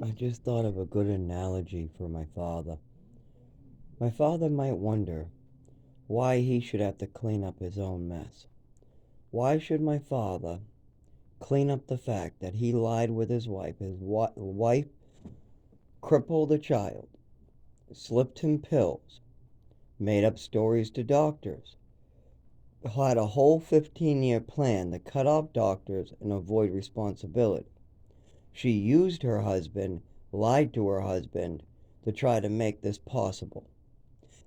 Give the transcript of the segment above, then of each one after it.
I just thought of a good analogy for my father. My father might wonder why he should have to clean up his own mess. Why should my father clean up the fact that he lied with his wife? His wife crippled a child, slipped him pills, made up stories to doctors, had a whole 15-year plan to cut off doctors and avoid responsibility. She used her husband, lied to her husband, to try to make this possible.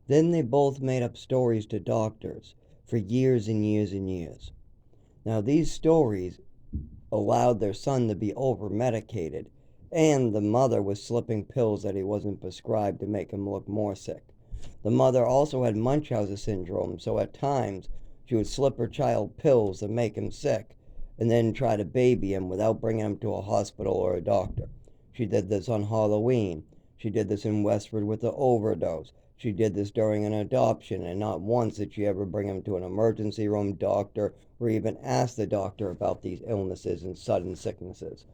Then they both made up stories to doctors for years and years and years. Now, these stories allowed their son to be over medicated, and the mother was slipping pills that he wasn't prescribed to make him look more sick. The mother also had Munchausen syndrome, so at times she would slip her child pills to make him sick and then try to baby him without bringing him to a hospital or a doctor. She did this on Halloween. She did this in Westford with the overdose. She did this during an adoption, and not once did she ever bring him to an emergency room doctor or even ask the doctor about these illnesses and sudden sicknesses.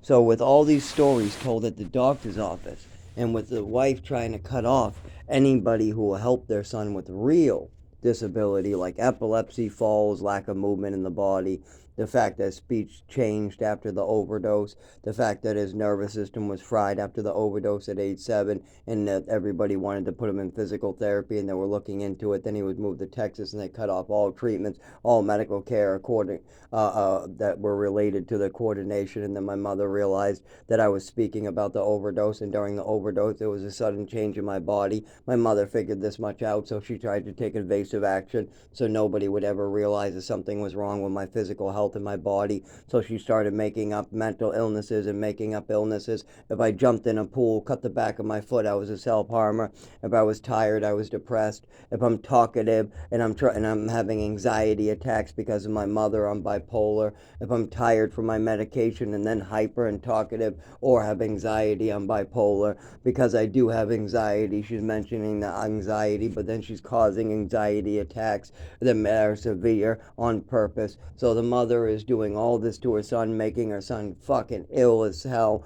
So, with all these stories told at the doctor's office, and with the wife trying to cut off anybody who will help their son with real disability like epilepsy, falls, lack of movement in the body, the fact that speech changed after the overdose, the fact that his nervous system was fried after the overdose at age 7, and that everybody wanted to put him in physical therapy and they were looking into it. Then he was moved to Texas and they cut off all treatments, all medical care according that were related to the coordination. And then my mother realized that I was speaking about the overdose, and during the overdose there was a sudden change in my body. My mother figured this much out, so she tried to take evasive action so nobody would ever realize that something was wrong with my physical health in my body. So she started making up mental illnesses and making up illnesses. If I jumped in a pool, cut the back of my foot, I was a self-harmer. If I was tired, I was depressed. If I'm talkative and I'm having anxiety attacks because of my mother, I'm bipolar. If I'm tired from my medication and then hyper and talkative or have anxiety, I'm bipolar. Because I do have anxiety, she's mentioning the anxiety, but then she's causing anxiety attacks that are severe on purpose. So the mother is doing all this to her son, making her son fucking ill as hell,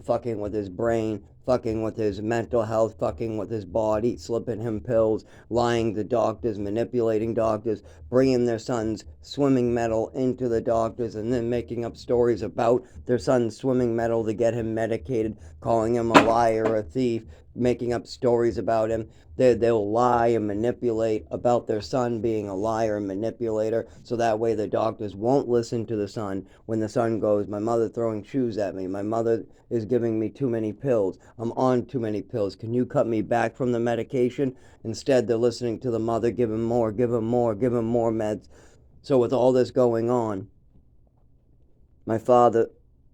fucking with his brain, fucking with his mental health, fucking with his body, slipping him pills, lying to doctors, manipulating doctors, bringing their son's swimming medal into the doctors, and then making up stories about their son's swimming medal to get him medicated, calling him a liar, a thief, making up stories about him. They'll lie and manipulate about their son being a liar and manipulator, so that way the doctors won't listen to the son when the son goes, my mother throwing shoes at me, my mother is giving me too many pills, I'm on too many pills, can you cut me back from the medication? Instead, they're listening to the mother, give him more, give him more, give him more meds. So with all this going on, my father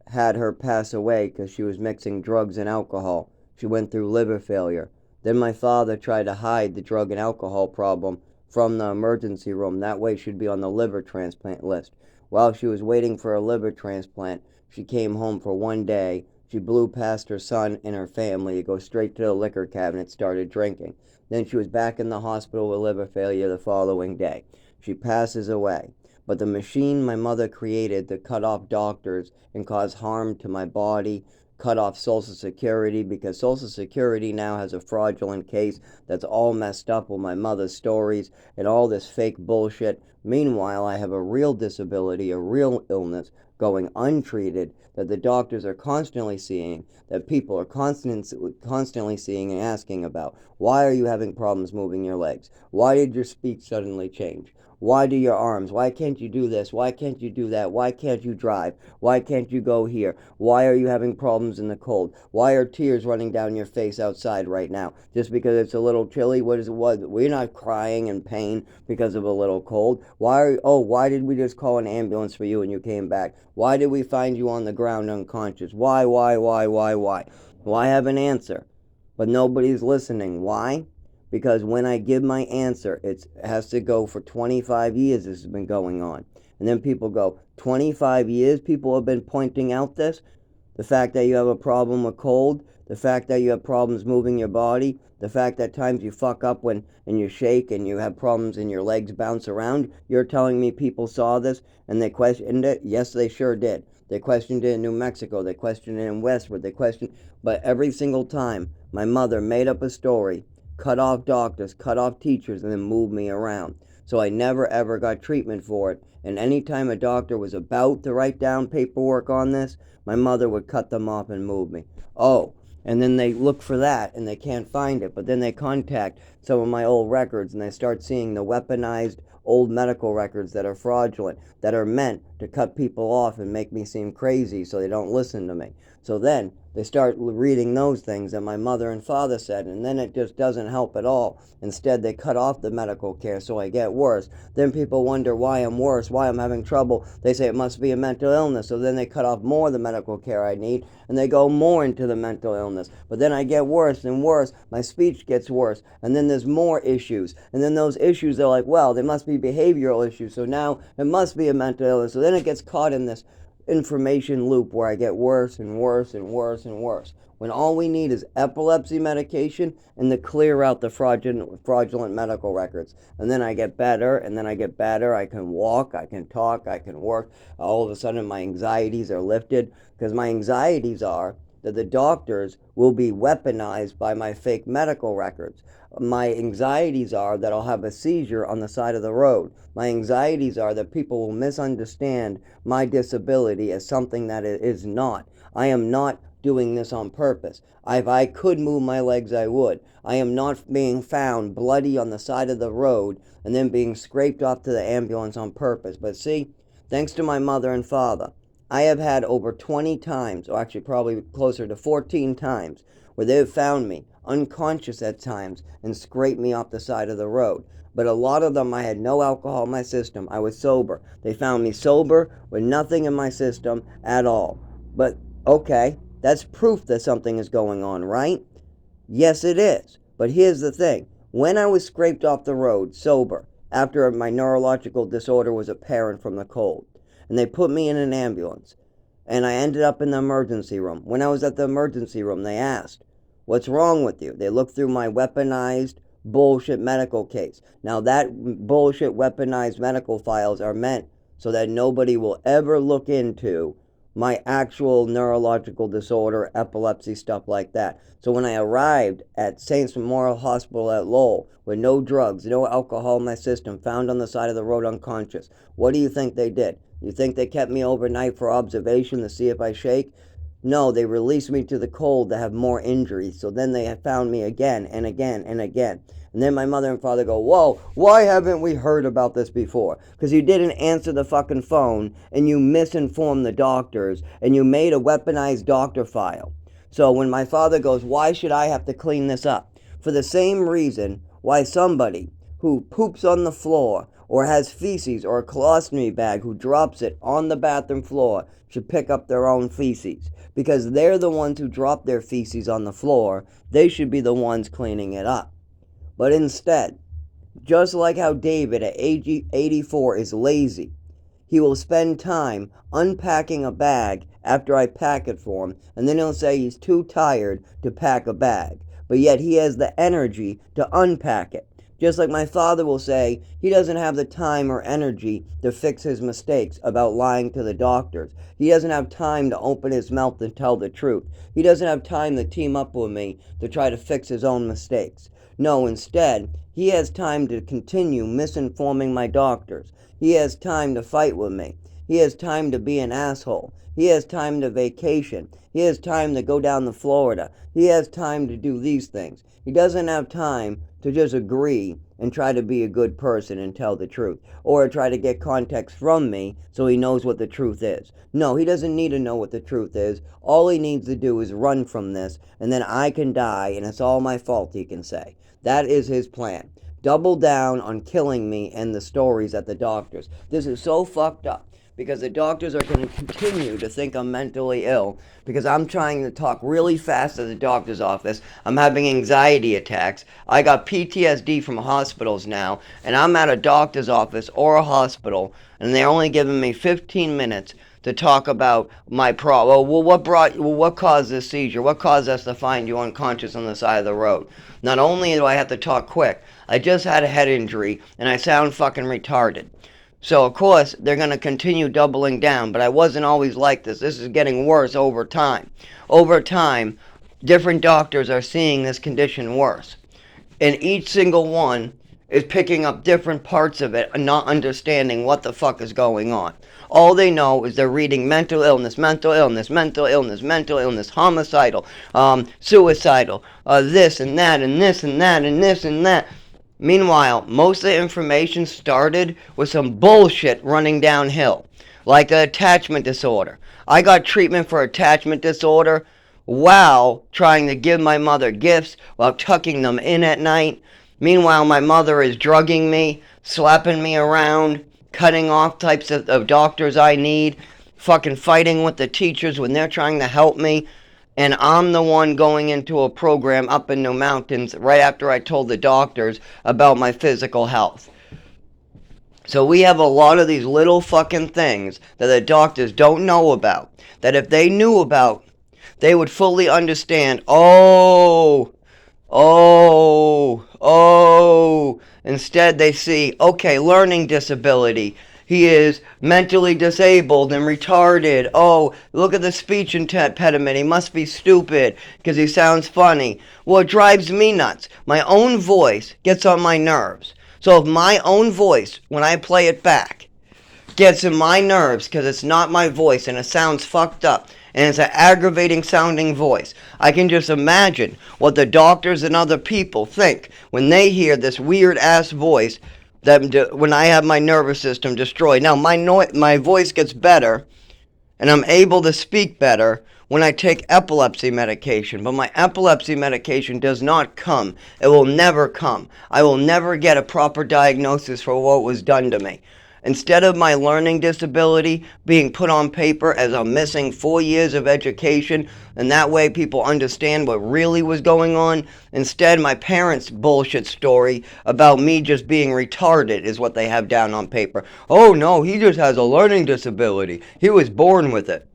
had her pass away because she was mixing drugs and alcohol. She went through liver failure. Then my father tried to hide the drug and alcohol problem from the emergency room. That way she'd be on the liver transplant list. While she was waiting for a liver transplant, she came home for one day. She blew past her son and her family to go straight to the liquor cabinet, started drinking. Then she was back in the hospital with liver failure the following day. She passes away. But the machine my mother created to cut off doctors and cause harm to my body, cut off Social Security, because Social Security now has a fraudulent case that's all messed up with my mother's stories and all this fake bullshit. Meanwhile, I have a real disability, a real illness going untreated that the doctors are constantly seeing, that people are constantly seeing and asking about. Why are you having problems moving your legs? Why did your speech suddenly change? Why do your arms? Why can't you do this? Why can't you do that? Why can't you drive? Why can't you go here? Why are you having problems in the cold? Why are tears running down your face outside right now? Just because it's a little chilly? What? We're not crying in pain because of a little cold. Why did we just call an ambulance for you and you came back? Why did we find you on the ground unconscious? Why? Well, I have an answer, but nobody's listening. Why? Because when I give my answer, it has to go for 25 years. This has been going on. And then people go, 25 years people have been pointing out this? The fact that you have a problem with cold, the fact that you have problems moving your body, the fact that times you fuck up and you shake and you have problems and your legs bounce around. You're telling me people saw this and they questioned it? Yes, they sure did. They questioned it in New Mexico. They questioned it in Westwood. But every single time, my mother made up a story, cut off doctors, cut off teachers, and then moved me around. So I never ever got treatment for it. And any time a doctor was about to write down paperwork on this, my mother would cut them off and move me. Oh, and then they look for that and they can't find it, but then they contact some of my old records and they start seeing the weaponized old medical records that are fraudulent, that are meant to cut people off and make me seem crazy so they don't listen to me. So then they start reading those things that my mother and father said, and then it just doesn't help at all. Instead, they cut off the medical care, so I get worse. Then people wonder why I'm worse, why I'm having trouble. They say it must be a mental illness, so then they cut off more of the medical care I need, and they go more into the mental illness. But then I get worse and worse, my speech gets worse, and then there's more issues. And then those issues, they're like, well, there must be behavioral issues, so now it must be a mental illness. So then it gets caught in this information loop where I get worse and worse and worse and worse. When all we need is epilepsy medication and to clear out the fraudulent medical records. And then I get better, and then I get better. I can walk, I can talk, I can work. All of a sudden my anxieties are lifted, because my anxieties are that the doctors will be weaponized by my fake medical records. My anxieties are that I'll have a seizure on the side of the road. My anxieties are that people will misunderstand my disability as something that it is not. I am not doing this on purpose. If I could move my legs, I would. I am not being found bloody on the side of the road and then being scraped off to the ambulance on purpose. But see, thanks to my mother and father, I have had over 20 times, or actually probably closer to 14 times, where they have found me unconscious at times and scraped me off the side of the road. But a lot of them, I had no alcohol in my system. I was sober. They found me sober with nothing in my system at all. But okay, that's proof that something is going on, right? Yes, it is. But here's the thing. When I was scraped off the road, sober, after my neurological disorder was apparent from the cold, and they put me in an ambulance, and I ended up in the emergency room. When I was at the emergency room, they asked, "What's wrong with you?" They looked through my weaponized bullshit medical case. Now that bullshit weaponized medical files are meant so that nobody will ever look into my actual neurological disorder, epilepsy, stuff like that. So when I arrived at Saints Memorial Hospital at Lowell with no drugs, no alcohol in my system, found on the side of the road unconscious, what do you think they did? You think they kept me overnight for observation to see if I shake? No, they released me to the cold to have more injuries. So then they found me again and again and again. And then my mother and father go, "Whoa, why haven't we heard about this before?" Because you didn't answer the fucking phone, and you misinformed the doctors, and you made a weaponized doctor file. So when my father goes, "Why should I have to clean this up?" For the same reason why somebody who poops on the floor or has feces or a colostomy bag who drops it on the bathroom floor should pick up their own feces. Because they're the ones who drop their feces on the floor. They should be the ones cleaning it up. But instead, just like how David at age 84 is lazy, he will spend time unpacking a bag after I pack it for him, and then he'll say he's too tired to pack a bag. But yet he has the energy to unpack it. Just like my father will say he doesn't have the time or energy to fix his mistakes about lying to the doctors. He doesn't have time to open his mouth and tell the truth. He doesn't have time to team up with me to try to fix his own mistakes. No, instead, he has time to continue misinforming my doctors. He has time to fight with me. He has time to be an asshole. He has time to vacation. He has time to go down to Florida. He has time to do these things. He doesn't have time to just agree and try to be a good person and tell the truth, or try to get context from me so he knows what the truth is. No, he doesn't need to know what the truth is. All he needs to do is run from this, and then I can die, and it's all my fault, he can say. That is his plan. Double down on killing me and the stories at the doctors. This is so fucked up, because the doctors are going to continue to think I'm mentally ill because I'm trying to talk really fast at the doctor's office. I'm having anxiety attacks. I got PTSD from hospitals now, and I'm at a doctor's office or a hospital, and they're only giving me 15 minutes to talk about my problem. Well, what caused this seizure? What caused us to find you unconscious on the side of the road? Not only do I have to talk quick, I just had a head injury, and I sound fucking retarded. So, of course, they're going to continue doubling down, but I wasn't always like this. This is getting worse over time. Over time, different doctors are seeing this condition worse. And each single one is picking up different parts of it and not understanding what the fuck is going on. All they know is they're reading mental illness, mental illness, mental illness, mental illness, homicidal, suicidal, this and that, and this and that, and this and that. Meanwhile, most of the information started with some bullshit running downhill, like the attachment disorder. I got treatment for attachment disorder while trying to give my mother gifts, while tucking them in at night. Meanwhile, my mother is drugging me, slapping me around, cutting off types of doctors I need, fucking fighting with the teachers when they're trying to help me. And I'm the one going into a program up in the mountains right after I told the doctors about my physical health. So we have a lot of these little fucking things that the doctors don't know about, that if they knew about, they would fully understand. Instead they see, okay, learning disability. He is mentally disabled and retarded. Oh, look at the speech impediment. He must be stupid because he sounds funny. Well, it drives me nuts. My own voice gets on my nerves. So if my own voice, when I play it back, gets in my nerves because it's not my voice and it sounds fucked up and it's an aggravating sounding voice, I can just imagine what the doctors and other people think when they hear this weird ass voice that when I have my nervous system destroyed. Now my voice gets better and I'm able to speak better when I take epilepsy medication, but my epilepsy medication does not come. It will never come. I will never get a proper diagnosis for what was done to me. Instead of my learning disability being put on paper as I'm missing 4 years of education, and that way people understand what really was going on, instead my parents' bullshit story about me just being retarded is what they have down on paper. Oh no, he just has a learning disability. He was born with it.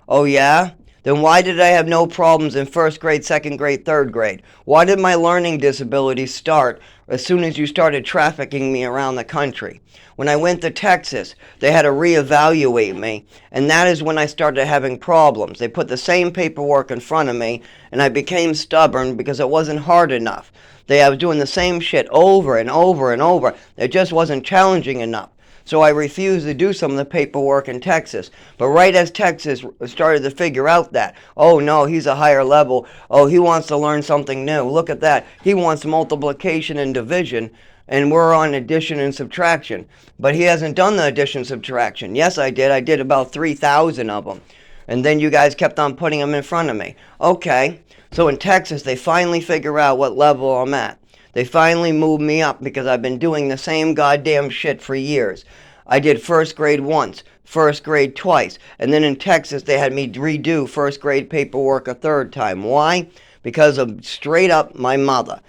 Oh yeah? Then why did I have no problems in first grade, second grade, third grade? Why did my learning disability start as soon as you started trafficking me around the country? When I went to Texas, they had to reevaluate me, and that is when I started having problems. They put the same paperwork in front of me, and I became stubborn because it wasn't hard enough. I was doing the same shit over and over and over. It just wasn't challenging enough. So I refused to do some of the paperwork in Texas. But right as Texas started to figure out that, oh no, he's a higher level. Oh, he wants to learn something new. Look at that. He wants multiplication and division. And we're on addition and subtraction. But he hasn't done the addition and subtraction. Yes, I did. I did about 3,000 of them. And then you guys kept on putting them in front of me. Okay. So in Texas, they finally figure out what level I'm at. They finally moved me up because I've been doing the same goddamn shit for years. I did first grade once, first grade twice, and then in Texas they had me redo first grade paperwork a third time. Why? Because of straight up my mother.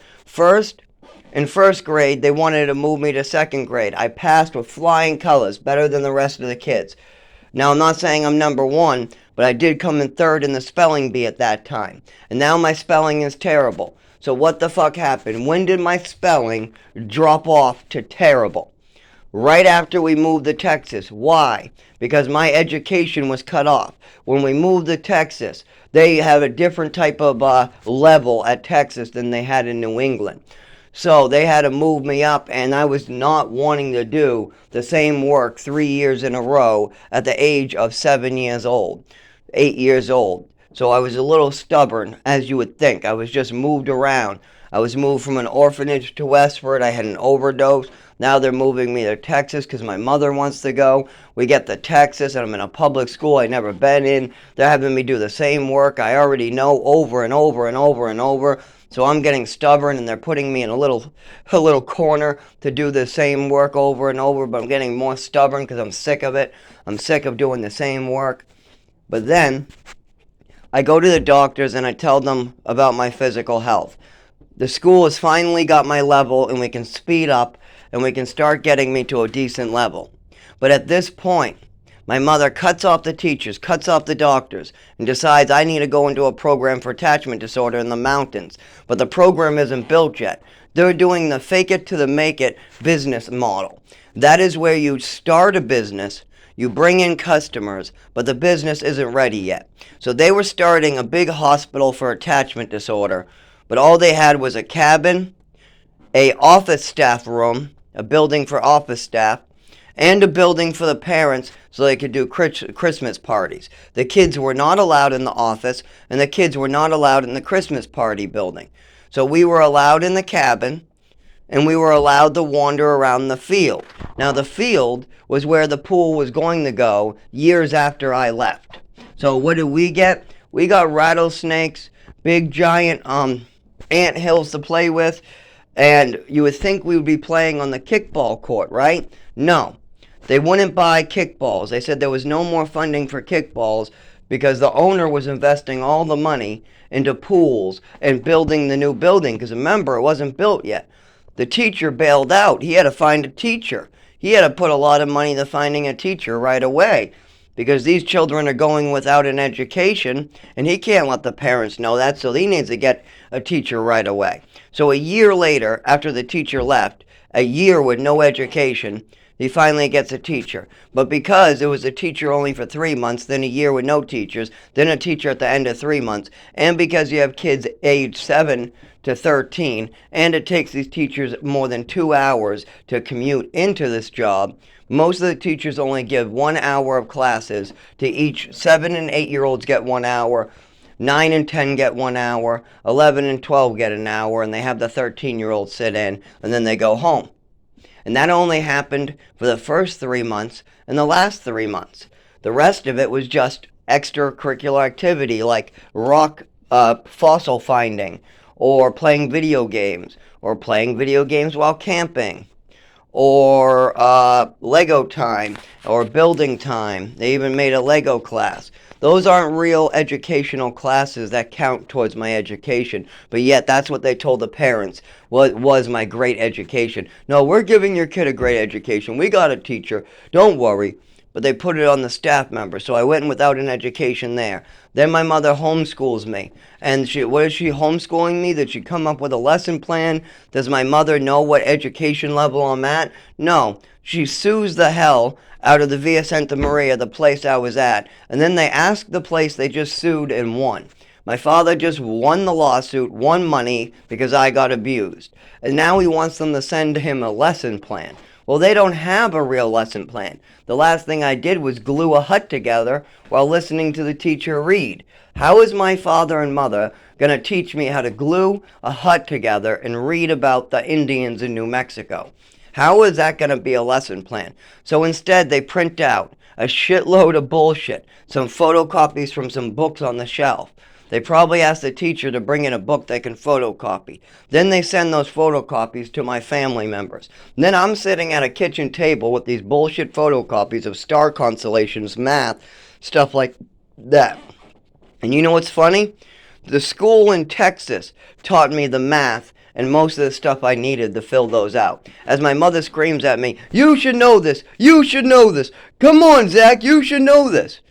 In first grade, they wanted to move me to second grade. I passed with flying colors, better than the rest of the kids. Now, I'm not saying I'm number one, but I did come in third in the spelling bee at that time. And now my spelling is terrible. So what the fuck happened? When did my spelling drop off to terrible? Right after we moved to Texas. Why? Because my education was cut off. When we moved to Texas, they have a different type of level at Texas than they had in New England. So they had to move me up, and I was not wanting to do the same work 3 years in a row at the age of 7 years old, 8 years old. So I was a little stubborn, as you would think. I was just moved around. I was moved from an orphanage to Westford. I had an overdose. Now they're moving me to Texas because my mother wants to go. We get to Texas, and I'm in a public school I've never been in. They're having me do the same work I already know over and over and over and over. So I'm getting stubborn, and they're putting me in a little corner to do the same work over and over, but I'm getting more stubborn because I'm sick of it. I'm sick of doing the same work. But then I go to the doctors and I tell them about my physical health. The school has finally got my level, and we can speed up and we can start getting me to a decent level. But at this point, my mother cuts off the teachers, cuts off the doctors, and decides I need to go into a program for attachment disorder in the mountains. But the program isn't built yet. They're doing the fake it to the make it business model. That is where you start a business, you bring in customers, but the business isn't ready yet. So they were starting a big hospital for attachment disorder, but all they had was a cabin, a office staff room, a building for office staff, and a building for the parents so they could do Christmas parties. The kids were not allowed in the office, and the kids were not allowed in the Christmas party building. So we were allowed in the cabin, and we were allowed to wander around the field. Now, the field was where the pool was going to go years after I left. So what did we get? We got rattlesnakes, big giant ant hills to play with, and you would think we would be playing on the kickball court, right? No. They wouldn't buy kickballs. They said there was no more funding for kickballs because the owner was investing all the money into pools and building the new building, because remember, it wasn't built yet. The teacher bailed out. He had to find a teacher. He had to put a lot of money into finding a teacher right away, because these children are going without an education, and he can't let the parents know that, so he needs to get a teacher right away. So a year later, after the teacher left, a year with no education, he finally gets a teacher. But because it was a teacher only for 3 months, then a year with no teachers, then a teacher at the end of 3 months, and because you have kids age 7 to 13, and it takes these teachers more than 2 hours to commute into this job, most of the teachers only give 1 hour of classes to each. 7 and 8-year-olds get 1 hour, 9 and 10 get 1 hour, 11 and 12 get an hour, and they have the 13-year-olds sit in, and then they go home. And that only happened for the first 3 months and the last 3 months. The rest of it was just extracurricular activity like rock fossil finding, or playing video games, or playing video games while camping, or Lego time, or building time. They even made a Lego class. Those aren't real educational classes that count towards my education, but yet that's what they told the parents was my great education. No, we're giving your kid a great education. We got a teacher. Don't worry. But they put it on the staff member, so I went without an education there. Then my mother homeschools me. And what is she homeschooling me? Did she come up with a lesson plan? Does my mother know what education level I'm at? No. She sues the hell out of the Via Santa Maria, the place I was at. And then they asked the place they just sued and won. My father just won the lawsuit, won money, because I got abused. And now he wants them to send him a lesson plan. Well, they don't have a real lesson plan. The last thing I did was glue a hut together while listening to the teacher read. How is my father and mother going to teach me how to glue a hut together and read about the Indians in New Mexico? How is that going to be a lesson plan? So instead, they print out a shitload of bullshit, some photocopies from some books on the shelf. They probably ask the teacher to bring in a book they can photocopy. Then they send those photocopies to my family members. And then I'm sitting at a kitchen table with these bullshit photocopies of star constellations, math, stuff like that. And you know what's funny? The school in Texas taught me the math and most of the stuff I needed to fill those out. As my mother screams at me, "You should know this! You should know this! Come on, Zach, you should know this!"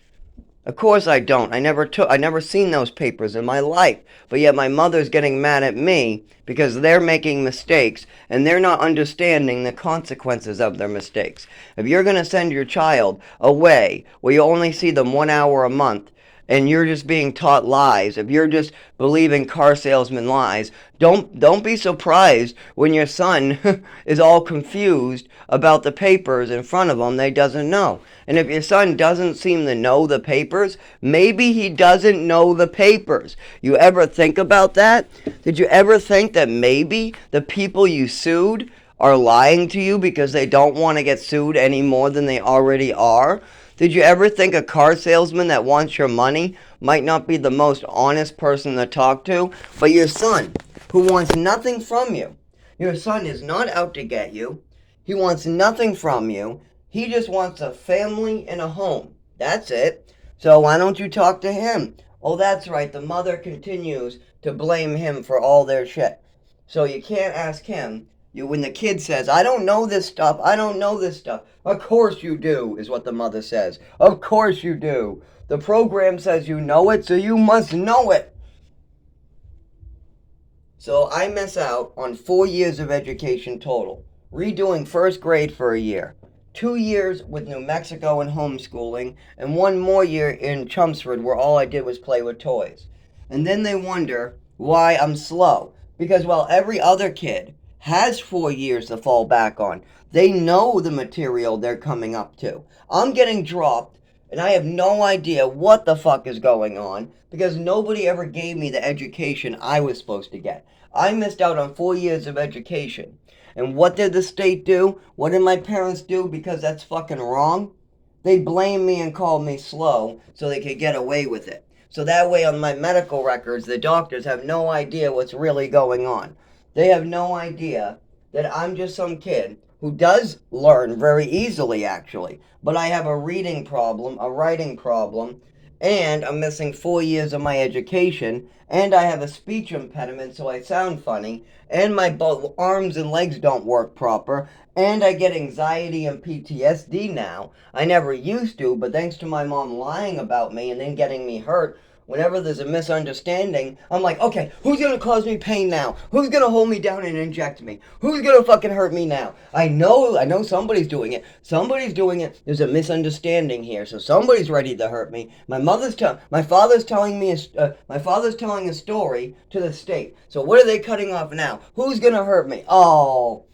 Of course I don't. I never seen those papers in my life. But yet my mother's getting mad at me because they're making mistakes and they're not understanding the consequences of their mistakes. If you're going to send your child away where you only see them 1 hour a month and you're just being taught lies, if you're just believing car salesman lies, don't be surprised when your son is all confused about the papers in front of him that he doesn't know. And if your son doesn't seem to know the papers, maybe he doesn't know the papers. You ever think about that? Did you ever think that maybe the people you sued are lying to you because they don't want to get sued any more than they already are? Did you ever think a car salesman that wants your money might not be the most honest person to talk to? But your son, who wants nothing from you. Your son is not out to get you. He wants nothing from you. He just wants a family and a home. That's it. So why don't you talk to him? Oh, that's right. The mother continues to blame him for all their shit. So you can't ask him. When the kid says, "I don't know this stuff, I don't know this stuff." Of course you do, is what the mother says. Of course you do. The program says you know it, so you must know it. So I miss out on 4 years of education total, redoing first grade for a year, 2 years with New Mexico and homeschooling, and one more year in Chelmsford where all I did was play with toys. And then they wonder why I'm slow. Because while every other kid has 4 years to fall back on, they know the material they're coming up to. I'm getting dropped and I have no idea what the fuck is going on because nobody ever gave me the education I was supposed to get. I missed out on 4 years of education. And what did the state do? What did my parents do because that's fucking wrong? They blamed me and called me slow so they could get away with it. So that way, on my medical records, the doctors have no idea what's really going on. They have no idea that I'm just some kid who does learn very easily, actually. But I have a reading problem, a writing problem, and I'm missing 4 years of my education, and I have a speech impediment, so I sound funny, and my both arms and legs don't work proper, and I get anxiety and PTSD now. I never used to, but thanks to my mom lying about me and then getting me hurt, whenever there's a misunderstanding, I'm like, okay, who's gonna cause me pain now? Who's gonna hold me down and inject me? Who's gonna fucking hurt me now? I know somebody's doing it. Somebody's doing it. There's a misunderstanding here, so somebody's ready to hurt me. My father's telling me, my father's telling a story to the state. So what are they cutting off now? Who's gonna hurt me? Oh.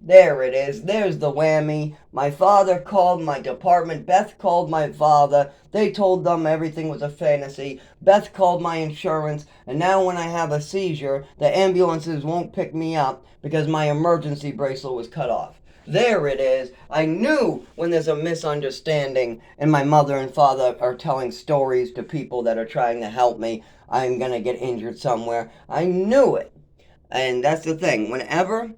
There it is. There's the whammy. My father called my department. Beth called my father. They told them everything was a fantasy. Beth called my insurance. And now when I have a seizure, the ambulances won't pick me up because my emergency bracelet was cut off. There it is. I knew when there's a misunderstanding and my mother and father are telling stories to people that are trying to help me, I'm going to get injured somewhere. I knew it. And that's the thing. Whenever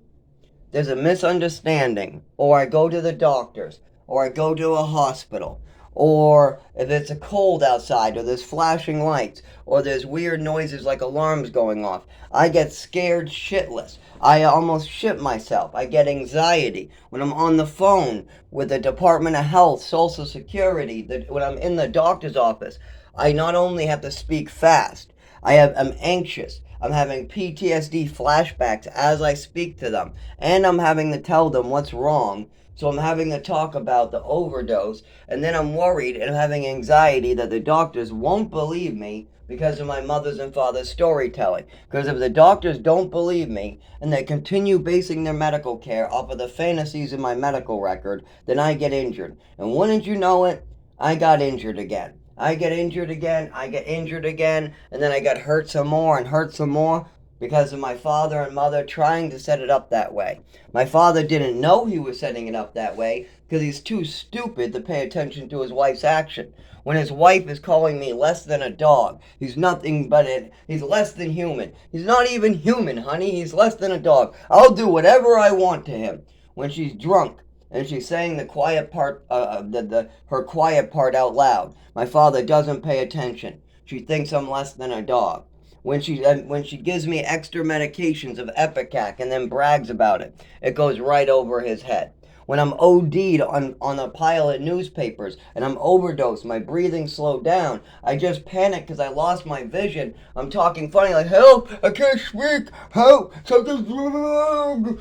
there's a misunderstanding, or I go to the doctors, or I go to a hospital, or if it's a cold outside, or there's flashing lights, or there's weird noises like alarms going off, I get scared shitless. I almost shit myself. I get anxiety. When I'm on the phone with the Department of Health, Social Security, when I'm in the doctor's office, I not only have to speak fast, I'm anxious. I'm having PTSD flashbacks as I speak to them. And I'm having to tell them what's wrong. So I'm having to talk about the overdose. And then I'm worried and I'm having anxiety that the doctors won't believe me because of my mother's and father's storytelling. Because if the doctors don't believe me and they continue basing their medical care off of the fantasies in my medical record, then I get injured. And wouldn't you know it, I got injured again. I get injured again, I get injured again, and then I got hurt some more and hurt some more because of my father and mother trying to set it up that way. My father didn't know he was setting it up that way because he's too stupid to pay attention to his wife's action. When his wife is calling me less than a dog, he's nothing but he's less than human. He's not even human, honey, he's less than a dog. I'll do whatever I want to him. When she's drunk, and she's saying the quiet part, her quiet part out loud. My father doesn't pay attention. She thinks I'm less than a dog. When she gives me extra medications of Epicac and then brags about it, it goes right over his head. When I'm OD'd on a pile of newspapers and I'm overdosed, my breathing slowed down. I just panic because I lost my vision. I'm talking funny like, help, I can't speak, help, something's wrong.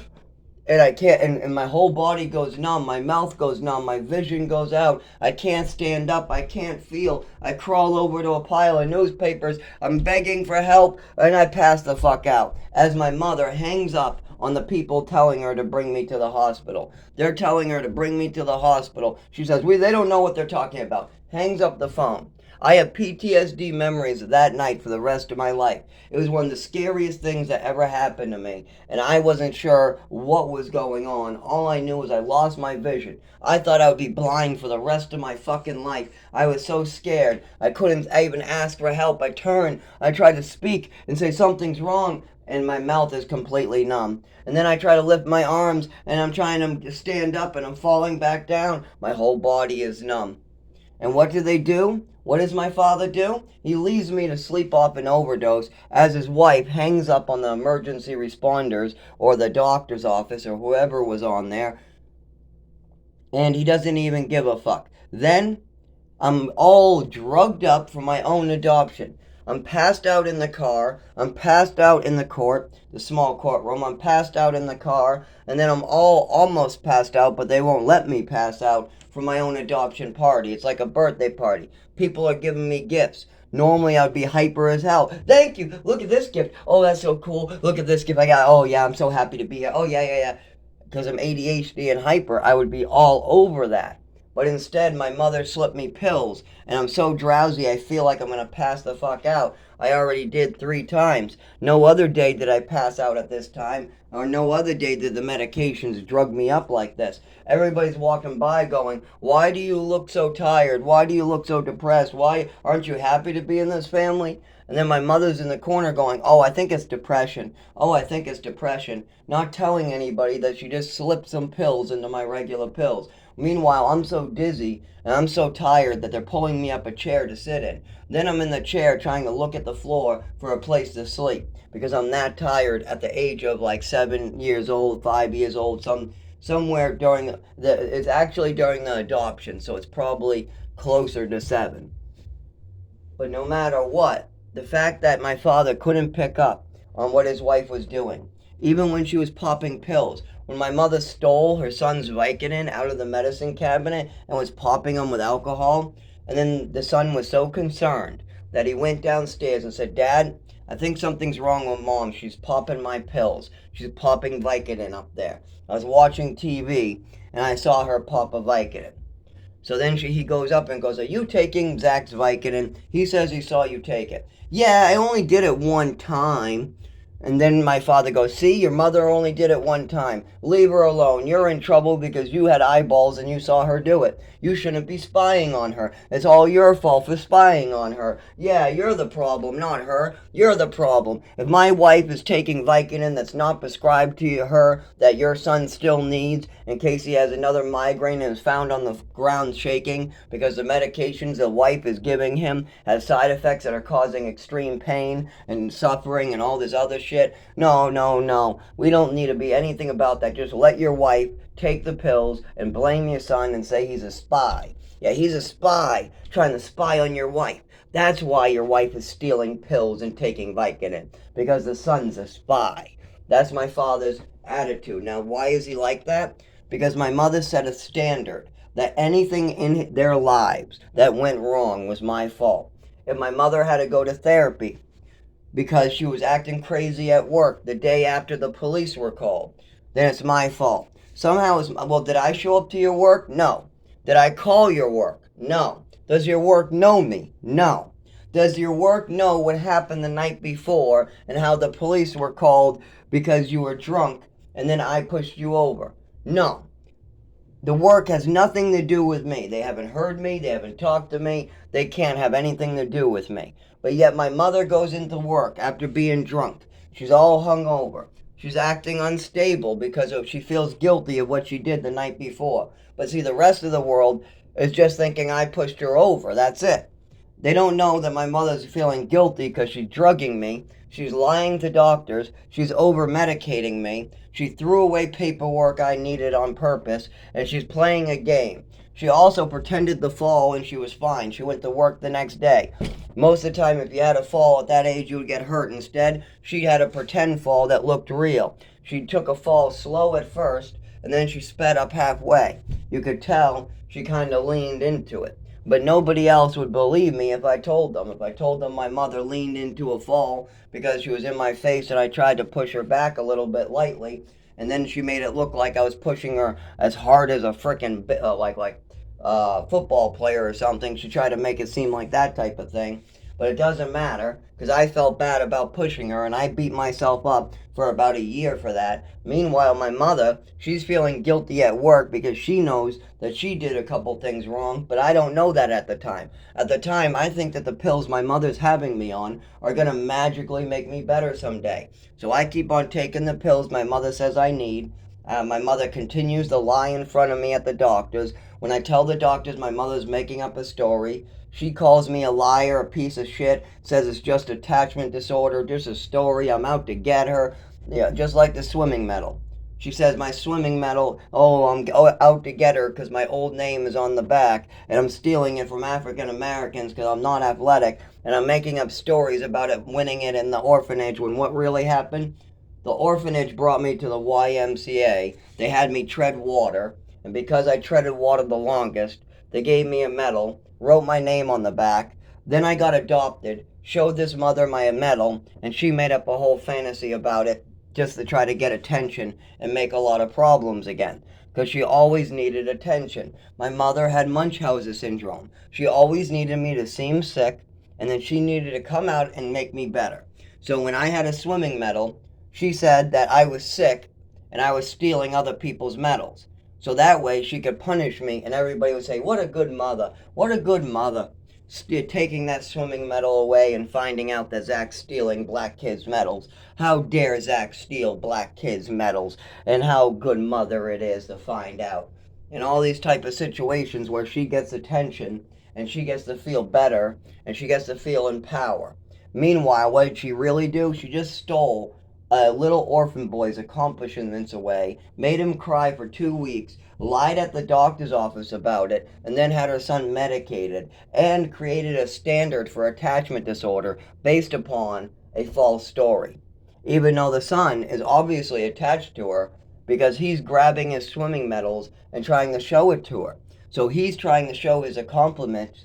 And I can't, and my whole body goes numb, my mouth goes numb, my vision goes out, I can't stand up, I can't feel, I crawl over to a pile of newspapers, I'm begging for help, and I pass the fuck out, as my mother hangs up on the people telling her to bring me to the hospital. They're telling her to bring me to the hospital. She says, they don't know what they're talking about. Hangs up the phone. I have PTSD memories of that night for the rest of my life. It was one of the scariest things that ever happened to me, and I wasn't sure what was going on. All I knew was I lost my vision. I thought I would be blind for the rest of my fucking life. I was so scared. I couldn't even ask for help. I turned. I tried to speak and say something's wrong, and my mouth is completely numb. And then I try to lift my arms, and I'm trying to stand up, and I'm falling back down. My whole body is numb. And what do? What does my father do? He leaves me to sleep off an overdose as his wife hangs up on the emergency responders or the doctor's office or whoever was on there. And he doesn't even give a fuck. Then I'm all drugged up for my own adoption. I'm passed out in the car. I'm passed out in the court, the small courtroom. I'm passed out in the car, and then I'm all almost passed out, but they won't let me pass out for my own adoption party. It's like a birthday party. People are giving me gifts. Normally, I'd be hyper as hell. Thank you. Look at this gift. Oh, that's so cool. Look at this gift I got. Oh, yeah, I'm so happy to be here. Oh, yeah, yeah, yeah. Because I'm ADHD and hyper, I would be all over that. But instead, my mother slipped me pills, and I'm so drowsy I feel like I'm going to pass the fuck out. I already did 3 times. No other day did I pass out at this time, or no other day did the medications drug me up like this. Everybody's walking by going, why do you look so tired? Why do you look so depressed? Why aren't you happy to be in this family? And then my mother's in the corner going, oh, I think it's depression. Oh, I think it's depression. Not telling anybody that she just slipped some pills into my regular pills. Meanwhile, I'm so dizzy and I'm so tired that they're pulling me up a chair to sit in. Then I'm in the chair trying to look at the floor for a place to sleep because I'm that tired at the age of like 7 years old, 5 years old, somewhere during it's actually during the adoption, so it's probably closer to 7. But no matter what, the fact that my father couldn't pick up on what his wife was doing, even when she was popping pills, when my mother stole her son's Vicodin out of the medicine cabinet and was popping them with alcohol, and then the son was so concerned that he went downstairs and said, Dad, I think something's wrong with Mom. She's popping my pills. She's popping Vicodin up there. I was watching TV and I saw her pop a Vicodin. So then he goes up and goes, are you taking Zach's Vicodin? He says he saw you take it. Yeah, I only did it 1 time. And then my father goes, see, your mother only did it 1 time. Leave her alone. You're in trouble because you had eyeballs and you saw her do it. You shouldn't be spying on her. It's all your fault for spying on her. Yeah, you're the problem, not her. You're the problem. If my wife is taking Vicodin that's not prescribed to her, that your son still needs, in case he has another migraine and is found on the ground shaking because the medications the wife is giving him have side effects that are causing extreme pain and suffering and all this other shit. No, no, no. We don't need to be anything about that. Just let your wife take the pills and blame your son and say he's a spy. Yeah, he's a spy trying to spy on your wife. That's why your wife is stealing pills and taking Vicodin, because the son's a spy. That's my father's attitude. Now, why is he like that? Because my mother set a standard that anything in their lives that went wrong was my fault. If my mother had to go to therapy because she was acting crazy at work the day after the police were called, then it's my fault. Somehow it's, well, did I show up to your work? No. Did I call your work? No. Does your work know me? No. Does your work know what happened the night before and how the police were called because you were drunk and then I pushed you over? No. The work has nothing to do with me. They haven't heard me. They haven't talked to me. They can't have anything to do with me. But yet my mother goes into work after being drunk. She's all hungover. She's acting unstable because she feels guilty of what she did the night before. But see, the rest of the world is just thinking I pushed her over. That's it. They don't know that my mother's feeling guilty because she's drugging me. She's lying to doctors. She's over-medicating me. She threw away paperwork I needed on purpose, and she's playing a game. She also pretended to fall and she was fine. She went to work the next day. Most of the time, if you had a fall at that age, you would get hurt. Instead, she had a pretend fall that looked real. She took a fall slow at first, and then she sped up halfway. You could tell she kind of leaned into it. But nobody else would believe me if I told them. If I told them my mother leaned into a fall because she was in my face and I tried to push her back a little bit lightly, and then she made it look like I was pushing her as hard as a frickin' football player or something. She tried to make it seem like that type of thing. But it doesn't matter, because I felt bad about pushing her, and I beat myself up for about a year for that. Meanwhile, my mother, she's feeling guilty at work because she knows that she did a couple things wrong, but I don't know that at the time. At the time, I think that the pills my mother's having me on are going to magically make me better someday. So I keep on taking the pills my mother says I need. My mother continues to lie in front of me at the doctor's. When I tell the doctors my mother's making up a story, she calls me a liar, a piece of shit, says it's just attachment disorder, just a story, I'm out to get her. Yeah, just like the swimming medal. She says my swimming medal, oh, I'm out to get her because my old name is on the back, and I'm stealing it from African Americans because I'm not athletic, and I'm making up stories about it winning it in the orphanage when what really happened? The orphanage brought me to the YMCA. They had me tread water, and because I treaded water the longest, they gave me a medal, wrote my name on the back. Then I got adopted, showed this mother my medal, and she made up a whole fantasy about it just to try to get attention and make a lot of problems again. Because she always needed attention. My mother had Munchausen syndrome. She always needed me to seem sick, and then she needed to come out and make me better. So when I had a swimming medal, she said that I was sick and I was stealing other people's medals. So that way she could punish me and everybody would say, what a good mother, what a good mother. Taking that swimming medal away and finding out that Zach's stealing black kids' medals. How dare Zach steal black kids' medals? And how good mother it is to find out. In all these type of situations where she gets attention and she gets to feel better and she gets to feel in power. Meanwhile, what did she really do? She just stole a little orphan boy's accomplishments away, made him cry for 2 weeks, lied at the doctor's office about it, and then had her son medicated, and created a standard for attachment disorder based upon a false story. Even though the son is obviously attached to her because he's grabbing his swimming medals and trying to show it to her. So he's trying to show his accomplishments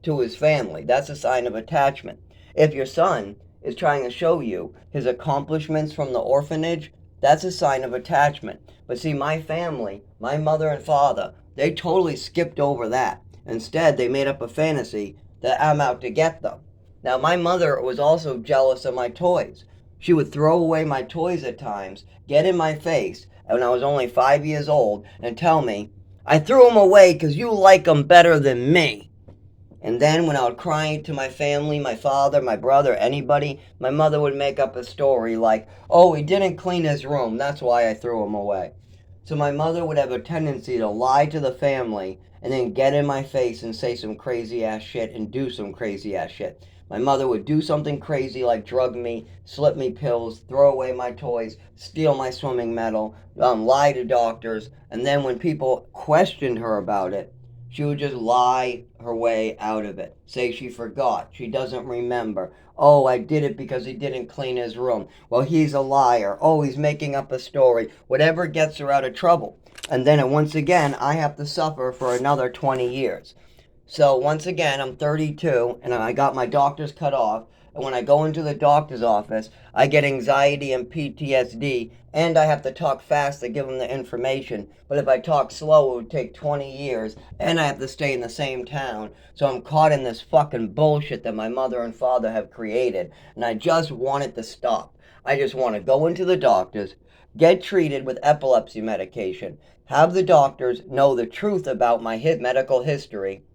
to his family. That's a sign of attachment. If your son is trying to show you his accomplishments from the orphanage, that's a sign of attachment. But see, my family, my mother and father, they totally skipped over that. Instead, they made up a fantasy that I'm out to get them. Now, my mother was also jealous of my toys. She would throw away my toys at times, get in my face, when I was only 5 years old, and tell me, I threw them away because you like them better than me. And then when I would cry to my family, my father, my brother, anybody, my mother would make up a story like, oh, he didn't clean his room, that's why I threw him away. So my mother would have a tendency to lie to the family and then get in my face and say some crazy ass shit and do some crazy ass shit. My mother would do something crazy like drug me, slip me pills, throw away my toys, steal my swimming medal, lie to doctors, and then when people questioned her about it, she would just lie her way out of it. Say she forgot. She doesn't remember. Oh, I did it because he didn't clean his room. Well, he's a liar. Oh, he's making up a story. Whatever gets her out of trouble. And then once again, I have to suffer for another 20 years. So once again, I'm 32 and I got my doctors cut off. And when I go into the doctor's office, I get anxiety and PTSD, and I have to talk fast to give them the information. But if I talk slow, it would take 20 years, and I have to stay in the same town. So I'm caught in this fucking bullshit that my mother and father have created, and I just want it to stop. I just want to go into the doctors, get treated with epilepsy medication, have the doctors know the truth about my medical history,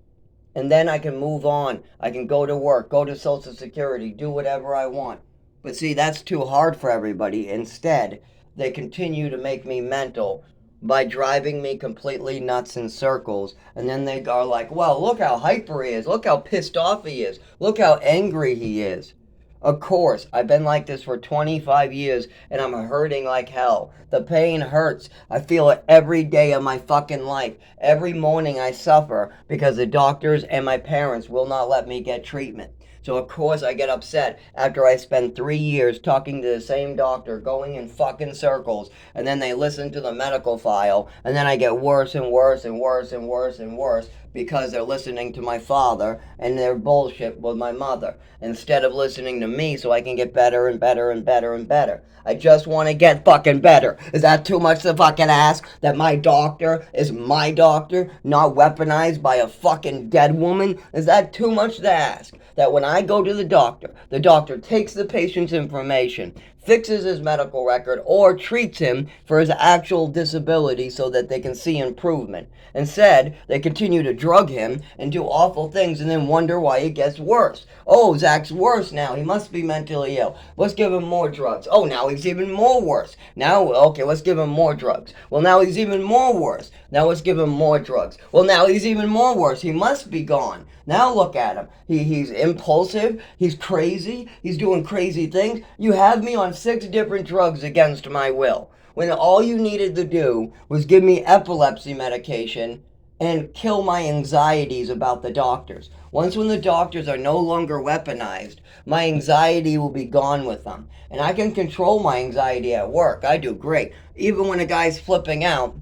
and then I can move on. I can go to work, go to Social Security, do whatever I want. But see, that's too hard for everybody. Instead, they continue to make me mental by driving me completely nuts in circles. And then they are like, well, look how hyper he is. Look how pissed off he is. Look how angry he is. Of course, I've been like this for 25 years and I'm hurting like hell. The pain hurts. I feel it every day of my fucking life. Every morning I suffer because the doctors and my parents will not let me get treatment. So of course I get upset after I spend 3 years talking to the same doctor, going in fucking circles, and then they listen to the medical file, and then I get worse and worse and worse and worse and worse because they're listening to my father and their bullshit with my mother instead of listening to me so I can get better and better and better and better. I just want to get fucking better. Is that too much to fucking ask? That my doctor is my doctor, not weaponized by a fucking dead woman? Is that too much to ask? That when I go to the doctor takes the patient's information, fixes his medical record, or treats him for his actual disability so that they can see improvement. Instead, they continue to drug him and do awful things and then wonder why it gets worse. Oh, Zach's worse now. He must be mentally ill. Let's give him more drugs. Oh, now he's even more worse. Now, okay, let's give him more drugs. Well, now he's even more worse. Now let's give him more drugs. Well, now he's even more worse. He must be gone. Now look at him. He's impulsive. He's crazy. He's doing crazy things. You have me on 6 different drugs against my will, when all you needed to do was give me epilepsy medication and kill my anxieties about the doctors. Once when the doctors are no longer weaponized, my anxiety will be gone with them. And I can control my anxiety at work. I do great. Even when a guy's flipping out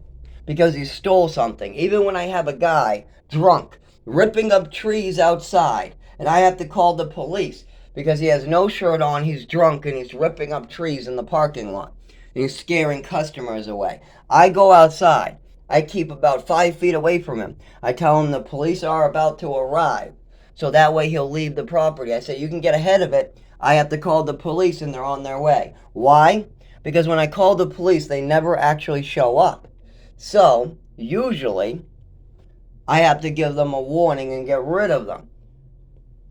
because he stole something. Even when I have a guy drunk ripping up trees outside and I have to call the police because he has no shirt on, he's drunk, and he's ripping up trees in the parking lot. And he's scaring customers away. I go outside. I keep about 5 feet away from him. I tell him the police are about to arrive. So that way he'll leave the property. I say, you can get ahead of it. I have to call the police and they're on their way. Why? Because when I call the police, they never actually show up. So, usually, I have to give them a warning and get rid of them.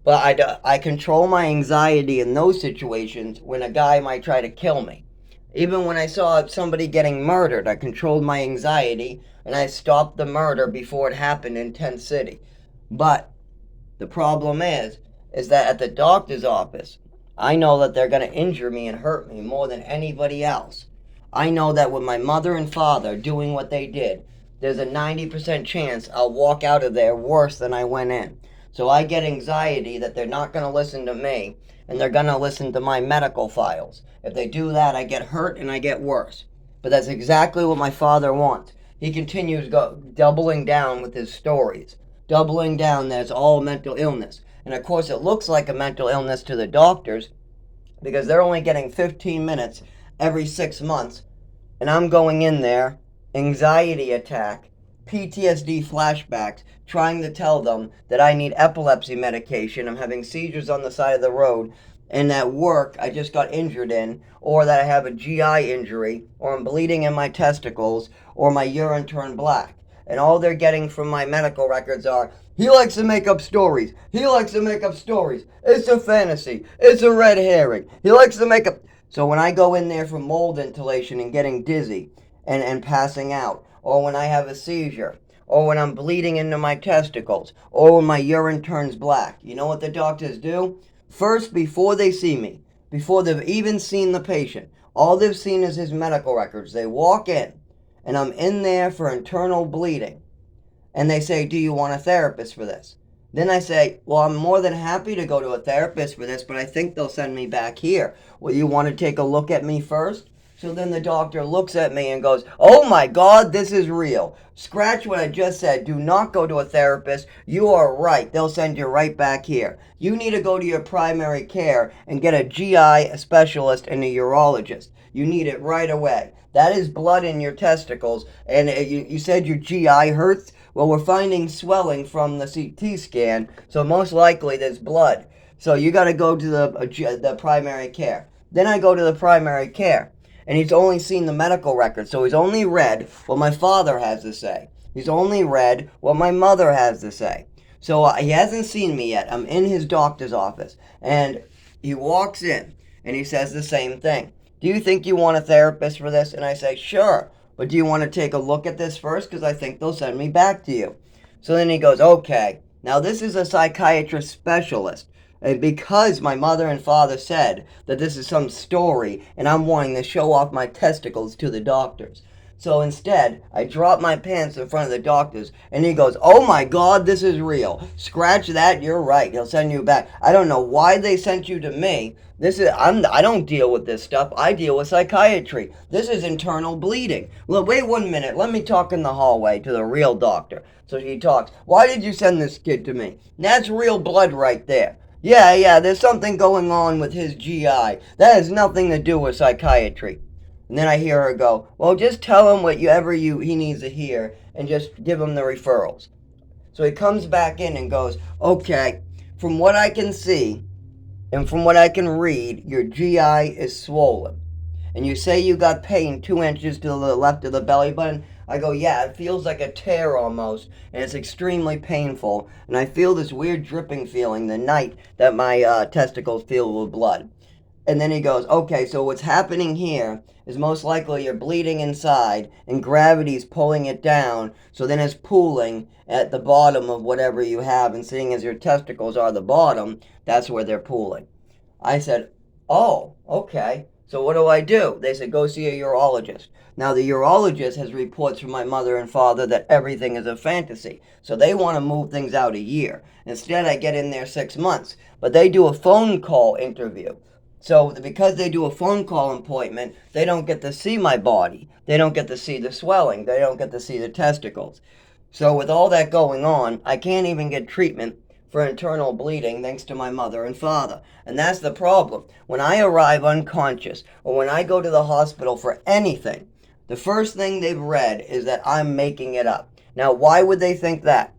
But I control my anxiety in those situations when a guy might try to kill me. Even when I saw somebody getting murdered, I controlled my anxiety and I stopped the murder before it happened in Tent City. But the problem is that at the doctor's office, I know that they're going to injure me and hurt me more than anybody else. I know that with my mother and father doing what they did, there's a 90% chance I'll walk out of there worse than I went in. So I get anxiety that they're not going to listen to me and they're going to listen to my medical files. If they do that, I get hurt and I get worse. But that's exactly what my father wants. He continues doubling down with his stories. Doubling down that it's all mental illness. And of course it looks like a mental illness to the doctors because they're only getting 15 minutes every 6 months. And I'm going in there, anxiety attack, PTSD flashbacks, trying to tell them that I need epilepsy medication, I'm having seizures on the side of the road, and at work I just got injured in, or that I have a GI injury, or I'm bleeding in my testicles, or my urine turned black. And all they're getting from my medical records are, he likes to make up stories. He likes to make up stories. It's a fantasy. It's a red herring. He likes to make up... So when I go in there for mold inhalation and getting dizzy and passing out, or when I have a seizure, or when I'm bleeding into my testicles, or when my urine turns black, you know what the doctors do? First, before they see me, before they've even seen the patient, all they've seen is his medical records. They walk in, and I'm in there for internal bleeding. And they say, do you want a therapist for this? Then I say, well, I'm more than happy to go to a therapist for this, but I think they'll send me back here. Well, you want to take a look at me first? So then the doctor looks at me and goes, oh my God, this is real. Scratch what I just said. Do not go to a therapist. You are right. They'll send you right back here. You need to go to your primary care and get a GI specialist and a urologist. You need it right away. That is blood in your testicles. And you said your GI hurts? Well, we're finding swelling from the CT scan, so most likely there's blood. So you got to go to the primary care. Then I go to the primary care, and he's only seen the medical record, so he's only read what my father has to say. He's only read what my mother has to say. So he hasn't seen me yet. I'm in his doctor's office, and he walks in, and he says the same thing. Do you think you want a therapist for this? And I say, sure. But do you want to take a look at this first? Because I think they'll send me back to you. So then he goes, okay. Now this is a psychiatrist specialist. And because my mother and father said that this is some story and I'm wanting to show off my testicles to the doctors. So instead, I drop my pants in front of the doctors, and he goes, oh my God, this is real. Scratch that, you're right. He'll send you back. I don't know why they sent you to me. I don't deal with this stuff. I deal with psychiatry. This is internal bleeding. Look, wait 1 minute. Let me talk in the hallway to the real doctor. So she talks. Why did you send this kid to me? That's real blood right there. Yeah, there's something going on with his GI. That has nothing to do with psychiatry. And then I hear her go, well, just tell him whatever he needs to hear and just give him the referrals. So he comes back in and goes, okay, from what I can see and from what I can read, your GI is swollen. And you say you got pain 2 inches to the left of the belly button. I go, yeah, it feels like a tear almost, and it's extremely painful. And I feel this weird dripping feeling the night that my testicles feel with blood. And then he goes, okay, so what's happening here is most likely you're bleeding inside and gravity's pulling it down. So then it's pooling at the bottom of whatever you have. And seeing as your testicles are the bottom, that's where they're pooling. I said, oh, okay. So what do? They said, go see a urologist. Now, the urologist has reports from my mother and father that everything is a fantasy. So they want to move things out a year. Instead, I get in there 6 months. But they do a phone call interview. So because they do a phone call appointment, they don't get to see my body. They don't get to see the swelling. They don't get to see the testicles. So with all that going on, I can't even get treatment for internal bleeding thanks to my mother and father. And that's the problem. When I arrive unconscious or when I go to the hospital for anything, the first thing they've read is that I'm making it up. Now, why would they think that?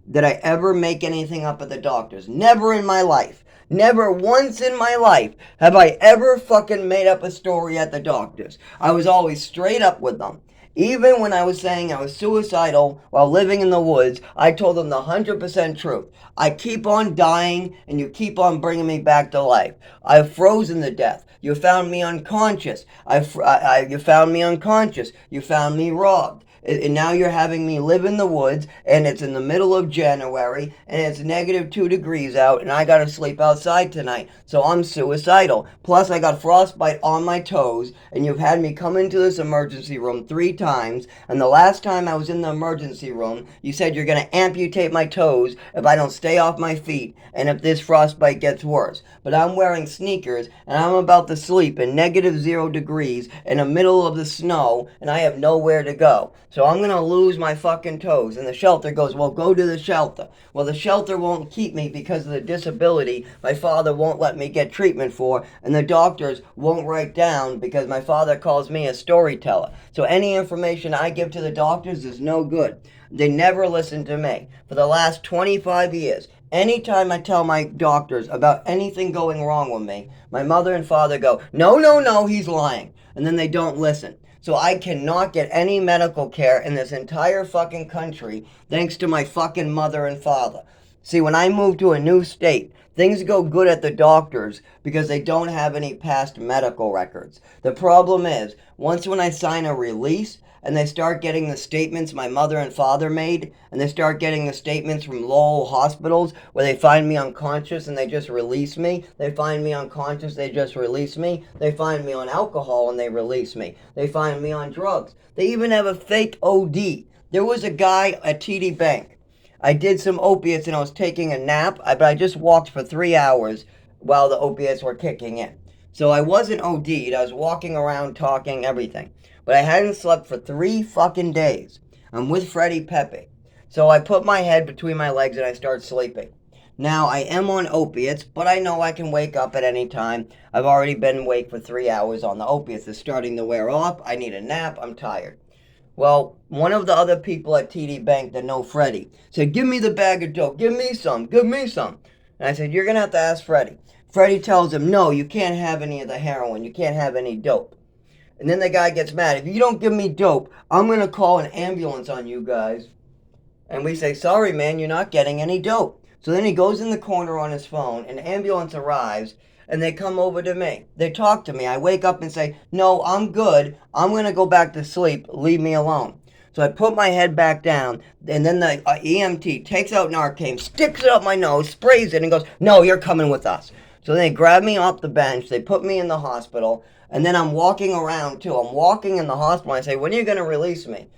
Did I ever make anything up at the doctor's? Never in my life. Never once in my life have I ever fucking made up a story at the doctor's. I was always straight up with them. Even when I was saying I was suicidal while living in the woods, I told them the 100% truth. I keep on dying and you keep on bringing me back to life. I've frozen to death. You found me unconscious. You found me unconscious. You found me robbed. And now you're having me live in the woods, and it's in the middle of January, and it's -2 degrees out, and I gotta sleep outside tonight, so I'm suicidal. Plus, I got frostbite on my toes, and you've had me come into this emergency room 3 times, and the last time I was in the emergency room, you said you're gonna amputate my toes if I don't stay off my feet, and if this frostbite gets worse. But I'm wearing sneakers, and I'm about to sleep in -0 degrees in the middle of the snow, and I have nowhere to go. So I'm going to lose my fucking toes. And the shelter goes, well, go to the shelter. Well, the shelter won't keep me because of the disability my father won't let me get treatment for. And the doctors won't write down because my father calls me a storyteller. So any information I give to the doctors is no good. They never listen to me. For the last 25 years, anytime I tell my doctors about anything going wrong with me, my mother and father go, no, no, no, he's lying. And then they don't listen. So I cannot get any medical care in this entire fucking country thanks to my fucking mother and father. See, when I move to a new state, things go good at the doctors because they don't have any past medical records. The problem is, once when I sign a release, and they start getting the statements my mother and father made, and they start getting the statements from Lowell hospitals where they find me unconscious and they just release me. They find me unconscious, they just release me. They find me on alcohol and they release me. They find me on drugs. They even have a fake OD. There was a guy at TD Bank. I did some opiates and I was taking a nap, but I just walked for 3 hours while the opiates were kicking in. So I wasn't OD'd, I was walking around talking, everything. But I hadn't slept for 3 fucking days. I'm with Freddie Pepe. So I put my head between my legs and I start sleeping. Now, I am on opiates, but I know I can wake up at any time. I've already been awake for 3 hours on the opiates. They're starting to wear off. I need a nap. I'm tired. Well, one of the other people at TD Bank that know Freddie said, give me the bag of dope. Give me some. Give me some. And I said, you're going to have to ask Freddie. Freddie tells him, no, you can't have any of the heroin. You can't have any dope. And then the guy gets mad. If you don't give me dope, I'm going to call an ambulance on you guys. And we say, sorry, man, you're not getting any dope. So then he goes in the corner on his phone, and an ambulance arrives, and they come over to me. They talk to me. I wake up and say, no, I'm good. I'm going to go back to sleep. Leave me alone. So I put my head back down, and then the EMT takes out Narcan, sticks it up my nose, sprays it, and goes, no, you're coming with us. So they grab me off the bench. They put me in the hospital. And then I'm walking around too. I'm walking in the hospital. I say, when are you going to release me?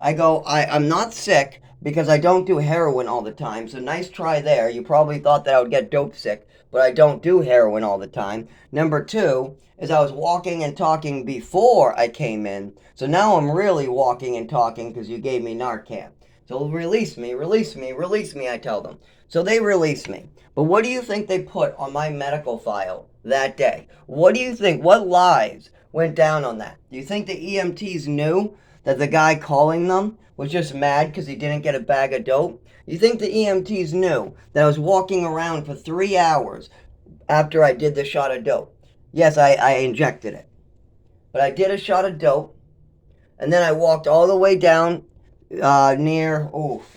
I go, I'm not sick because I don't do heroin all the time. So nice try there. You probably thought that I would get dope sick, but I don't do heroin all the time. Number 2 is I was walking and talking before I came in. So now I'm really walking and talking because you gave me Narcan. So release me, release me, release me, I tell them. So they release me. But what do you think they put on my medical file that day? What do you think? What lies went down on that? Do you think the EMTs knew that the guy calling them was just mad because he didn't get a bag of dope? You think the EMTs knew that I was walking around for 3 hours after I did the shot of dope? Yes, I injected it. But I did a shot of dope, and then I walked all the way down near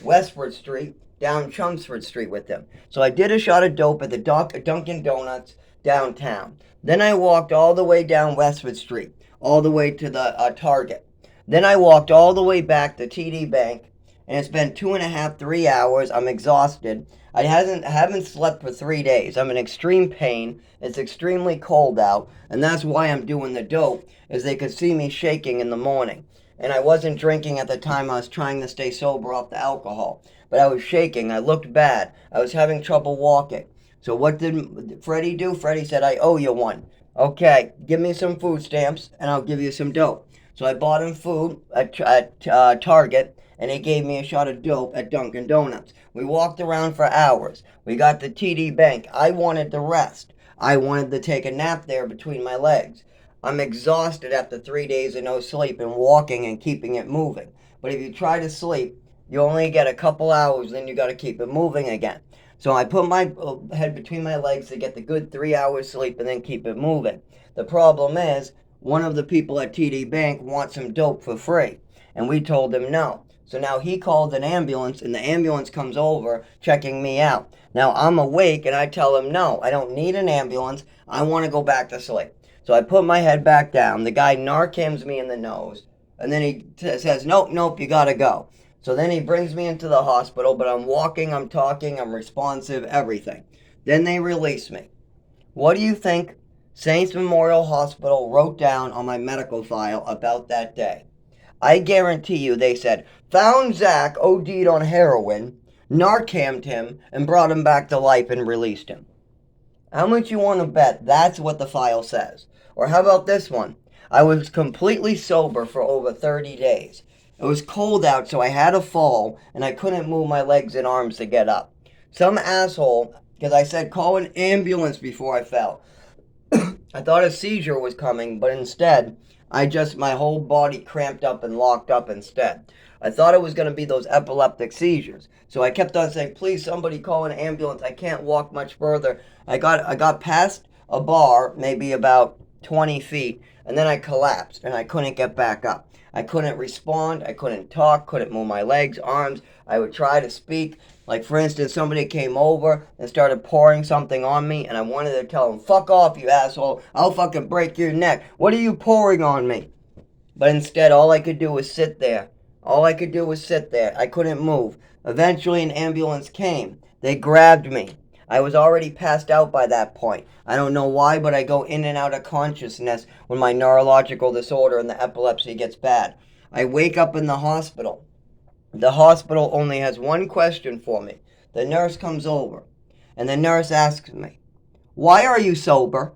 Westford Street, down Chelmsford Street with them. So I did a shot of dope at the Dunkin' Donuts downtown. Then I walked all the way down Westwood Street, all the way to the Target. Then I walked all the way back to TD Bank, and it's been 2.5, 3 hours. I'm exhausted. I haven't slept for 3 days. I'm in extreme pain. It's extremely cold out, and that's why I'm doing the dope, is they could see me shaking in the morning. And I wasn't drinking at the time. I was trying to stay sober off the alcohol. But I was shaking. I looked bad. I was having trouble walking. So what did Freddie do? Freddie said, I owe you one. Okay, give me some food stamps and I'll give you some dope. So I bought him food at Target, and he gave me a shot of dope at Dunkin' Donuts. We walked around for hours. We got to TD Bank. I wanted to rest. I wanted to take a nap there between my legs. I'm exhausted after 3 days of no sleep and walking and keeping it moving. But if you try to sleep, you only get a couple hours, then you got to keep it moving again. So I put my head between my legs to get the good 3 hours sleep and then keep it moving. The problem is, one of the people at TD Bank wants some dope for free, and we told him no. So now he called an ambulance, and the ambulance comes over checking me out. Now I'm awake, and I tell him no, I don't need an ambulance. I want to go back to sleep. So I put my head back down. The guy Narcans me in the nose, and then he says, nope, nope, you gotta go. So then he brings me into the hospital, but I'm walking, I'm talking, I'm responsive, everything. Then they release me. What do you think Saints Memorial Hospital wrote down on my medical file about that day? I guarantee you they said, found Zach OD'd on heroin, Narcaned him, and brought him back to life and released him. How much you want to bet that's what the file says? Or how about this one? I was completely sober for over 30 days. It was cold out, so I had a fall, and I couldn't move my legs and arms to get up. Some asshole, because I said call an ambulance before I fell. I thought a seizure was coming, but instead, my whole body cramped up and locked up instead. I thought it was going to be those epileptic seizures. So I kept on saying, please, somebody call an ambulance. I can't walk much further. I got past a bar, maybe about 20 feet, and then I collapsed, and I couldn't get back up. I couldn't respond. I couldn't talk, couldn't move my legs, arms. I would try to speak. Like, for instance, somebody came over and started pouring something on me, and I wanted to tell them, fuck off, you asshole. I'll fucking break your neck. What are you pouring on me? But instead, all I could do was sit there. I couldn't move. Eventually, an ambulance came. They grabbed me. I was already passed out by that point. I don't know why, but I go in and out of consciousness when my neurological disorder and the epilepsy gets bad. I wake up in the hospital. The hospital only has one question for me. The nurse comes over, and the nurse asks me, why are you sober?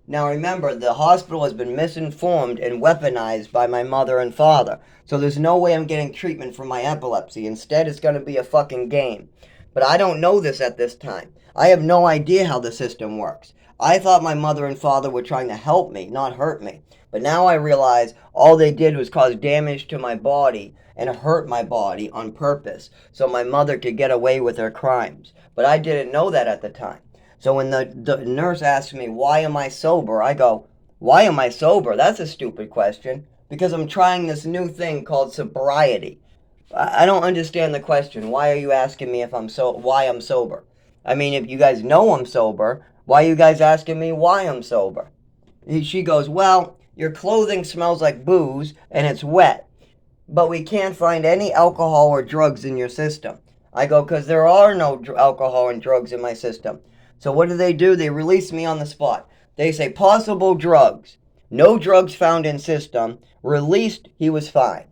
Now remember, the hospital has been misinformed and weaponized by my mother and father. So there's no way I'm getting treatment for my epilepsy. Instead, it's going to be a fucking game. But I don't know this at this time. I have no idea how the system works. I thought my mother and father were trying to help me, not hurt me. But now I realize all they did was cause damage to my body and hurt my body on purpose so my mother could get away with her crimes. But I didn't know that at the time. So when the nurse asks me, why am I sober? I go, why am I sober? That's a stupid question. Because I'm trying this new thing called sobriety. I don't understand the question. Why are you asking me why I'm sober? I mean, if you guys know I'm sober, why are you guys asking me why I'm sober? She goes, well, your clothing smells like booze and it's wet, but we can't find any alcohol or drugs in your system. I go, because there are no alcohol and drugs in my system. So what do? They release me on the spot. They say possible drugs. No drugs found in system. Released, he was fine.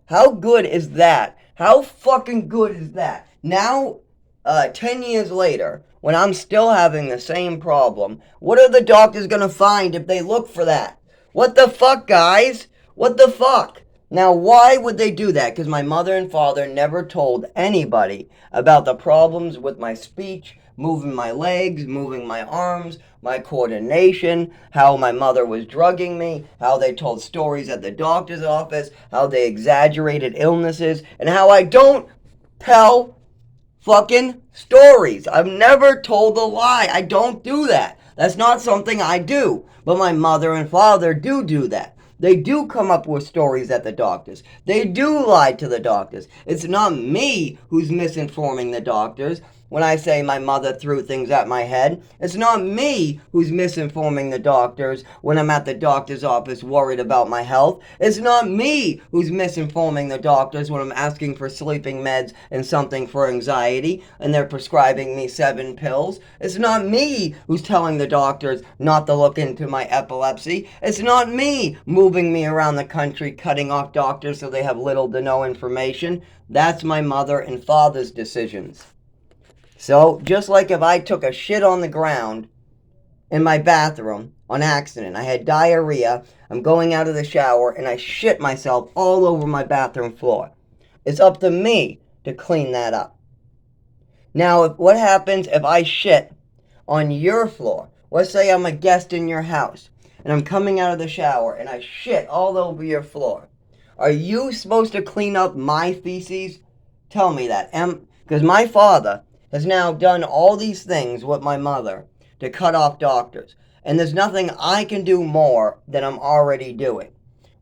How good is that? How fucking good is that? Now, 10 years later, when I'm still having the same problem, what are the doctors going to find if they look for that? What the fuck, guys? What the fuck? Now, why would they do that? Because my mother and father never told anybody about the problems with my speech, moving my legs, moving my arms, my coordination, how my mother was drugging me, how they told stories at the doctor's office, how they exaggerated illnesses, and how I don't tell fucking stories. I've never told a lie. I don't do that. That's not something I do. But my mother and father do that. They do come up with stories at the doctors. They do lie to the doctors. It's not me who's misinforming the doctors. when I say my mother threw things at my head. It's not me who's misinforming the doctors when I'm at the doctor's office worried about my health. It's not me who's misinforming the doctors when I'm asking for sleeping meds and something for anxiety and they're prescribing me 7 pills. It's not me who's telling the doctors not to look into my epilepsy. It's not me moving me around the country cutting off doctors so they have little to no information. That's my mother and father's decisions. So, just like if I took a shit on the ground in my bathroom on accident, I had diarrhea, I'm going out of the shower, and I shit myself all over my bathroom floor. It's up to me to clean that up. Now, what happens if I shit on your floor? Let's say I'm a guest in your house, and I'm coming out of the shower, and I shit all over your floor. Are you supposed to clean up my feces? Tell me that. Because my father has now done all these things with my mother to cut off doctors. And there's nothing I can do more than I'm already doing.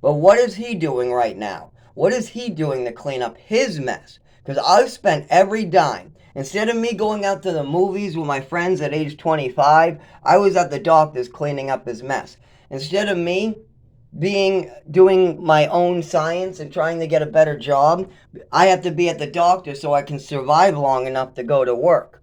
But what is he doing right now? What is he doing to clean up his mess? Because I've spent every dime. Instead of me going out to the movies with my friends at age 25, I was at the doctor's cleaning up his mess. Instead of me doing my own science and trying to get a better job, I have to be at the doctor so I can survive long enough to go to work.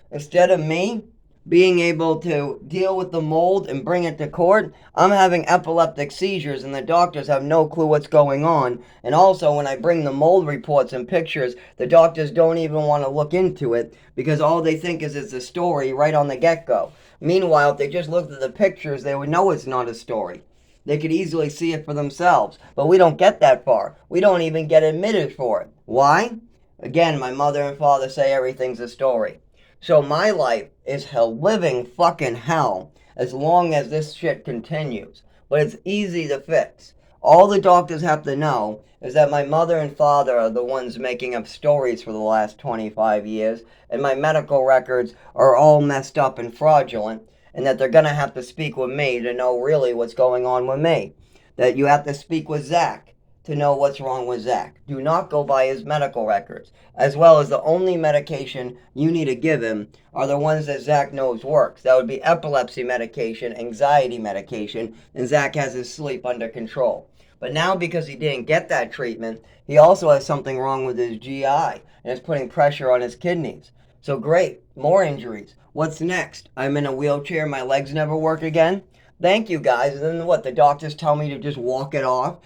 Instead of me being able to deal with the mold and bring it to court, I'm having epileptic seizures and the doctors have no clue what's going on. And also, when I bring the mold reports and pictures, the doctors don't even want to look into it because all they think is it's a story right on the get-go. Meanwhile, if they just looked at the pictures, they would know it's not a story. They could easily see it for themselves. But we don't get that far. We don't even get admitted for it. Why? Again, my mother and father say everything's a story. So my life is a living fucking hell as long as this shit continues. But it's easy to fix. All the doctors have to know is that my mother and father are the ones making up stories for the last 25 years, and my medical records are all messed up and fraudulent, and that they're going to have to speak with me to know really what's going on with me. That you have to speak with Zach to know what's wrong with Zach. Do not go by his medical records. As well as the only medication you need to give him are the ones that Zach knows works. That would be epilepsy medication, anxiety medication, and Zach has his sleep under control. But now because he didn't get that treatment, he also has something wrong with his GI, and it's putting pressure on his kidneys. So great, more injuries. What's next? I'm in a wheelchair, my legs never work again? Thank you guys. And then what, the doctors tell me to just walk it off?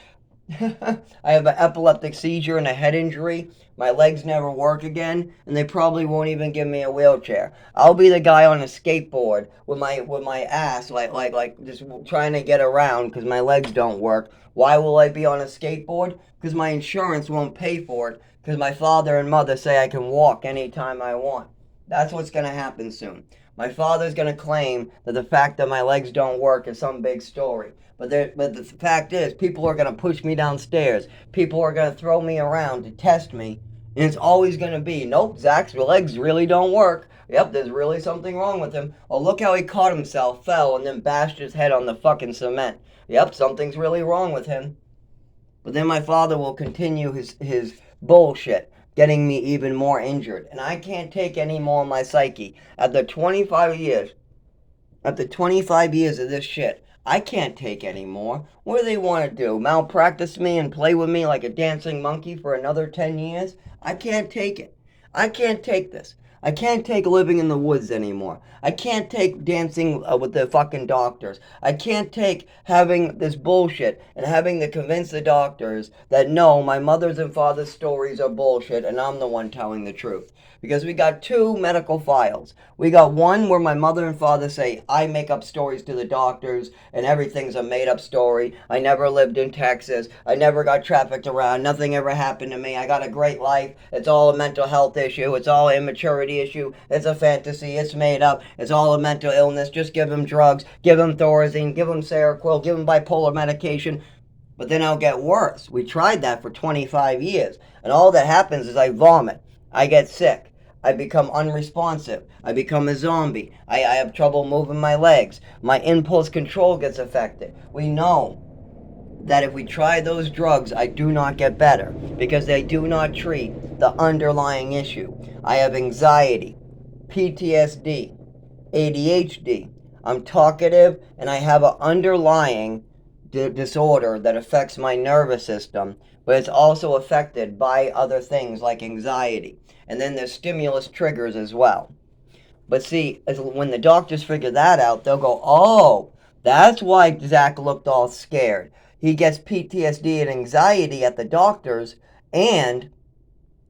I have an epileptic seizure and a head injury. My legs never work again, and they probably won't even give me a wheelchair. I'll be the guy on a skateboard with my ass like just trying to get around because my legs don't work. Why will I be on a skateboard? Because my insurance won't pay for it because my father and mother say I can walk anytime I want. That's what's going to happen soon. My father's going to claim that the fact that my legs don't work is some big story. But the fact is, people are going to push me downstairs. People are going to throw me around to test me. And it's always going to be, nope, Zach's legs really don't work. Yep, there's really something wrong with him. Oh, look how he caught himself, fell, and then bashed his head on the fucking cement. Yep, something's really wrong with him. But then my father will continue his bullshit, getting me even more injured. And I can't take any more of my psyche. After 25 years of this shit, I can't take any more. What do they want to do? Malpractice me and play with me like a dancing monkey for another 10 years? I can't take it. I can't take this. I can't take living in the woods anymore. I can't take dancing with the fucking doctors. I can't take having this bullshit and having to convince the doctors that no, my mother's and father's stories are bullshit and I'm the one telling the truth. Because we got 2 medical files. We got one where my mother and father say I make up stories to the doctors and everything's a made up story. I never lived in Texas. I never got trafficked around. Nothing ever happened to me. I got a great life. It's all a mental health issue. It's all an immaturity issue. It's a fantasy. It's made up. It's all a mental illness. Just give him drugs. Give him Thorazine. Give him Seroquel. Give him bipolar medication. But then I'll get worse. We tried that for 25 years. And all that happens is I vomit. I get sick. I become unresponsive. I become a zombie. I have trouble moving my legs. My impulse control gets affected. We know that if we try those drugs, I do not get better because they do not treat the underlying issue. I have anxiety. PTSD, ADHD. I'm talkative and I have an underlying disorder that affects my nervous system, but it's also affected by other things like anxiety. And then there's stimulus triggers as well. But see, when the doctors figure that out, they'll go, oh, that's why Zach looked all scared. He gets PTSD and anxiety at the doctors, and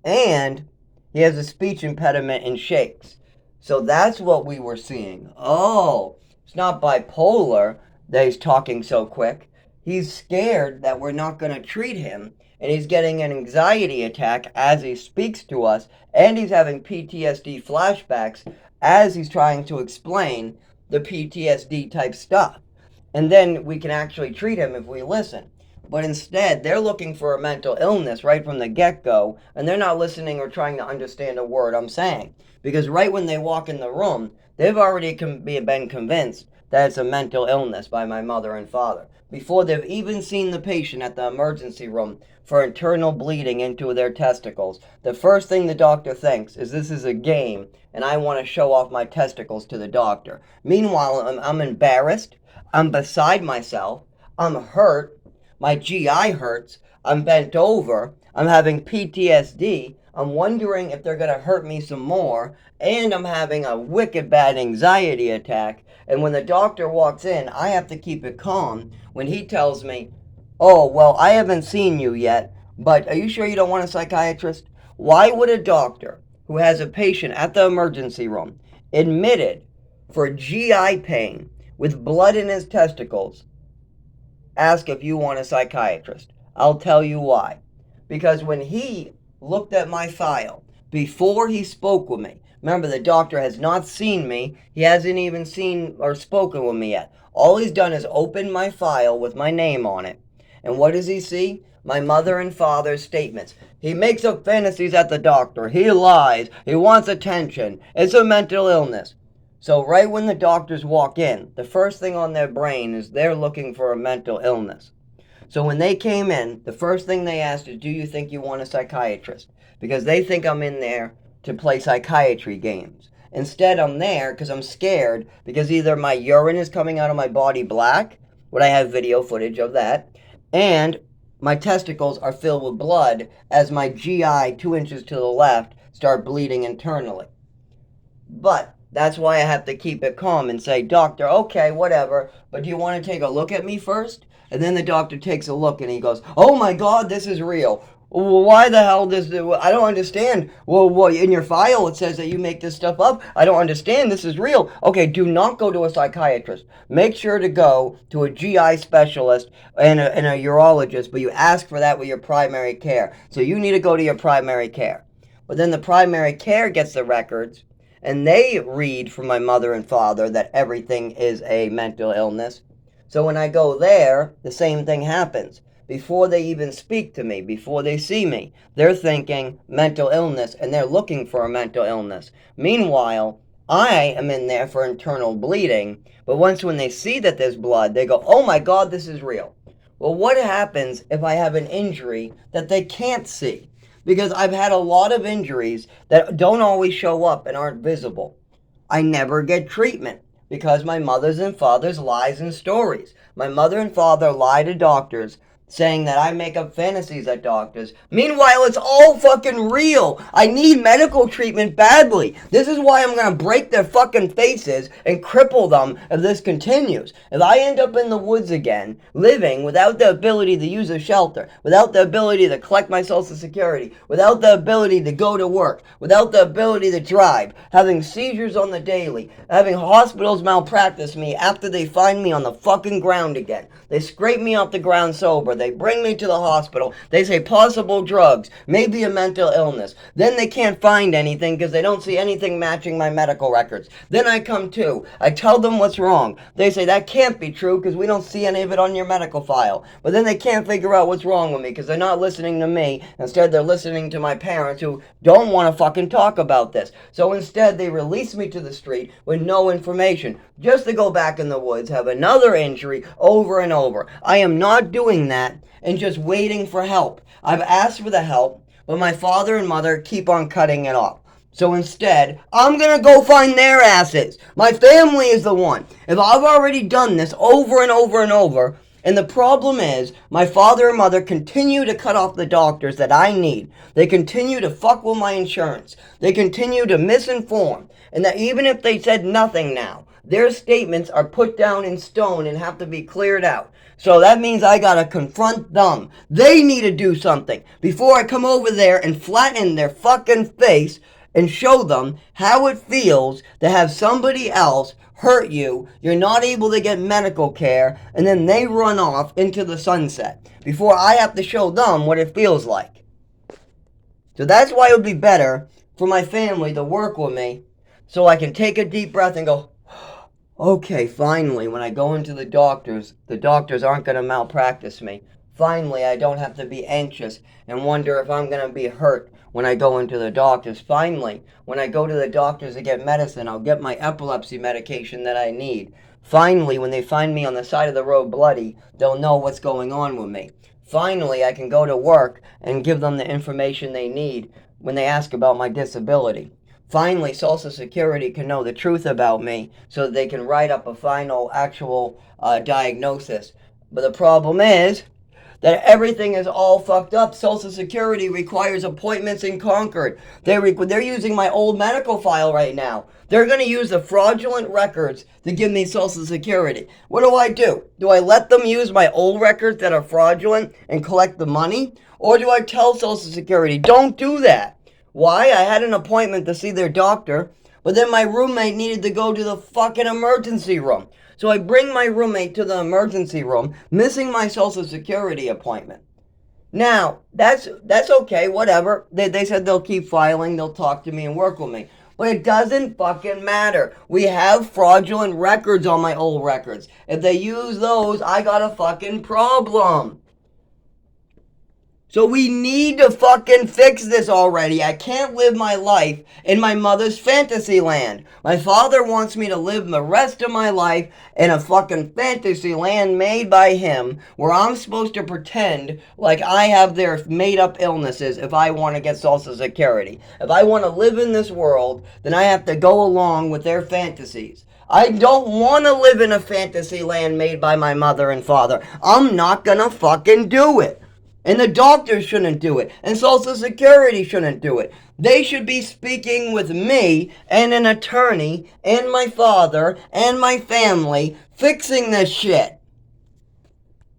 and he has a speech impediment and shakes. So that's what we were seeing. Oh, it's not bipolar that he's talking so quick. He's scared that we're not going to treat him, and he's getting an anxiety attack as he speaks to us, and he's having PTSD flashbacks as he's trying to explain the PTSD type stuff. And then we can actually treat him if we listen. But instead, they're looking for a mental illness right from the get-go, and they're not listening or trying to understand a word I'm saying. Because right when they walk in the room, they've already been convinced that it's a mental illness by my mother and father, before they've even seen the patient at the emergency room for internal bleeding into their testicles. The first thing the doctor thinks is this is a game, and I want to show off my testicles to the doctor. Meanwhile, I'm embarrassed, I'm beside myself, I'm hurt, my GI hurts, I'm bent over, I'm having PTSD, I'm wondering if they're going to hurt me some more, and I'm having a wicked bad anxiety attack. And when the doctor walks in, I have to keep it calm when he tells me, oh, well, I haven't seen you yet, but are you sure you don't want a psychiatrist? Why would a doctor who has a patient at the emergency room admitted for GI pain with blood in his testicles ask if you want a psychiatrist? I'll tell you why. Because when he looked at my file before he spoke with me, remember the doctor has not seen me, he hasn't even seen or spoken with me yet. All he's done is open my file with my name on it. And what does he see? My mother and father's statements. He makes up fantasies at the doctor. He lies. He wants attention. It's a mental illness. So right when the doctors walk in, the first thing on their brain is they're looking for a mental illness. So when they came in, the first thing they asked is, do you think you want a psychiatrist? Because they think I'm in there to play psychiatry games. Instead, I'm there because I'm scared, because either my urine is coming out of my body black, what I have video footage of that, and my testicles are filled with blood as my GI 2 inches to the left start bleeding internally. But that's why I have to keep it calm and say, doctor, okay, whatever, but do you want to take a look at me first? And then the doctor takes a look and he goes, oh my God, this is real. Why the hell does I don't understand. Well, in your file it says that you make this stuff up. I don't understand. This is real. Okay, do not go to a psychiatrist. Make sure to go to a GI specialist and a urologist, but you ask for that with your primary care. So you need to go to your primary care. But then the primary care gets the records, and they read from my mother and father that everything is a mental illness. So when I go there, the same thing happens. Before they even speak to me, before they see me, they're thinking mental illness, and they're looking for a mental illness. Meanwhile, I am in there for internal bleeding, but once when they see that there's blood, they go, oh my God, this is real. Well, what happens if I have an injury that they can't see? Because I've had a lot of injuries that don't always show up and aren't visible. I never get treatment because my mother's and father's lies and stories. My mother and father lie to doctors saying that I make up fantasies at doctors. Meanwhile, it's all fucking real. I need medical treatment badly. This is why I'm gonna break their fucking faces and cripple them if this continues. If I end up in the woods again, living without the ability to use a shelter, without the ability to collect my social security, without the ability to go to work, without the ability to drive, having seizures on the daily, having hospitals malpractice me after they find me on the fucking ground again. They scrape me off the ground sober. They bring me to the hospital. They say possible drugs, maybe a mental illness. Then they can't find anything because they don't see anything matching my medical records. Then I come to. I tell them what's wrong. They say that can't be true because we don't see any of it on your medical file. But then they can't figure out what's wrong with me because they're not listening to me. Instead, they're listening to my parents who don't want to fucking talk about this. So instead, they release me to the street with no information, just to go back in the woods, have another injury over and over. I am not doing that and just waiting for help. I've asked for the help, but my father and mother keep on cutting it off. So instead, I'm going to go find their asses. My family is the one. If I've already done this over and over and over, and the problem is, my father and mother continue to cut off the doctors that I need. They continue to fuck with my insurance. They continue to misinform. And that even if they said nothing now, their statements are put down in stone and have to be cleared out. So that means I gotta confront them. They need to do something before I come over there and flatten their fucking face and show them how it feels to have somebody else hurt you, you're not able to get medical care, and then they run off into the sunset before I have to show them what it feels like. So that's why it would be better for my family to work with me so I can take a deep breath and go, okay, finally, when I go into the doctors aren't going to malpractice me. Finally, I don't have to be anxious and wonder if I'm going to be hurt when I go into the doctors. Finally, when I go to the doctors to get medicine, I'll get my epilepsy medication that I need. Finally, when they find me on the side of the road bloody, they'll know what's going on with me. Finally, I can go to work and give them the information they need when they ask about my disability. Finally, Social Security can know the truth about me so that they can write up a final actual diagnosis. But the problem is that everything is all fucked up. Social Security requires appointments in Concord. They're using my old medical file right now. They're going to use the fraudulent records to give me Social Security. What do? Do I let them use my old records that are fraudulent and collect the money? Or do I tell Social Security, don't do that? Why? I had an appointment to see their doctor, but then my roommate needed to go to the fucking emergency room. So I bring my roommate to the emergency room, missing my Social Security appointment. Now, that's okay, whatever. They said they'll keep filing, they'll talk to me and work with me. But it doesn't fucking matter. We have fraudulent records on my old records. If they use those, I got a fucking problem. So we need to fucking fix this already. I can't live my life in my mother's fantasy land. My father wants me to live the rest of my life in a fucking fantasy land made by him, where I'm supposed to pretend like I have their made up illnesses if I want to get Social Security. If I want to live in this world, then I have to go along with their fantasies. I don't want to live in a fantasy land made by my mother and father. I'm not gonna fucking do it. And the doctors shouldn't do it. And Social Security shouldn't do it. They should be speaking with me and an attorney and my father and my family fixing this shit.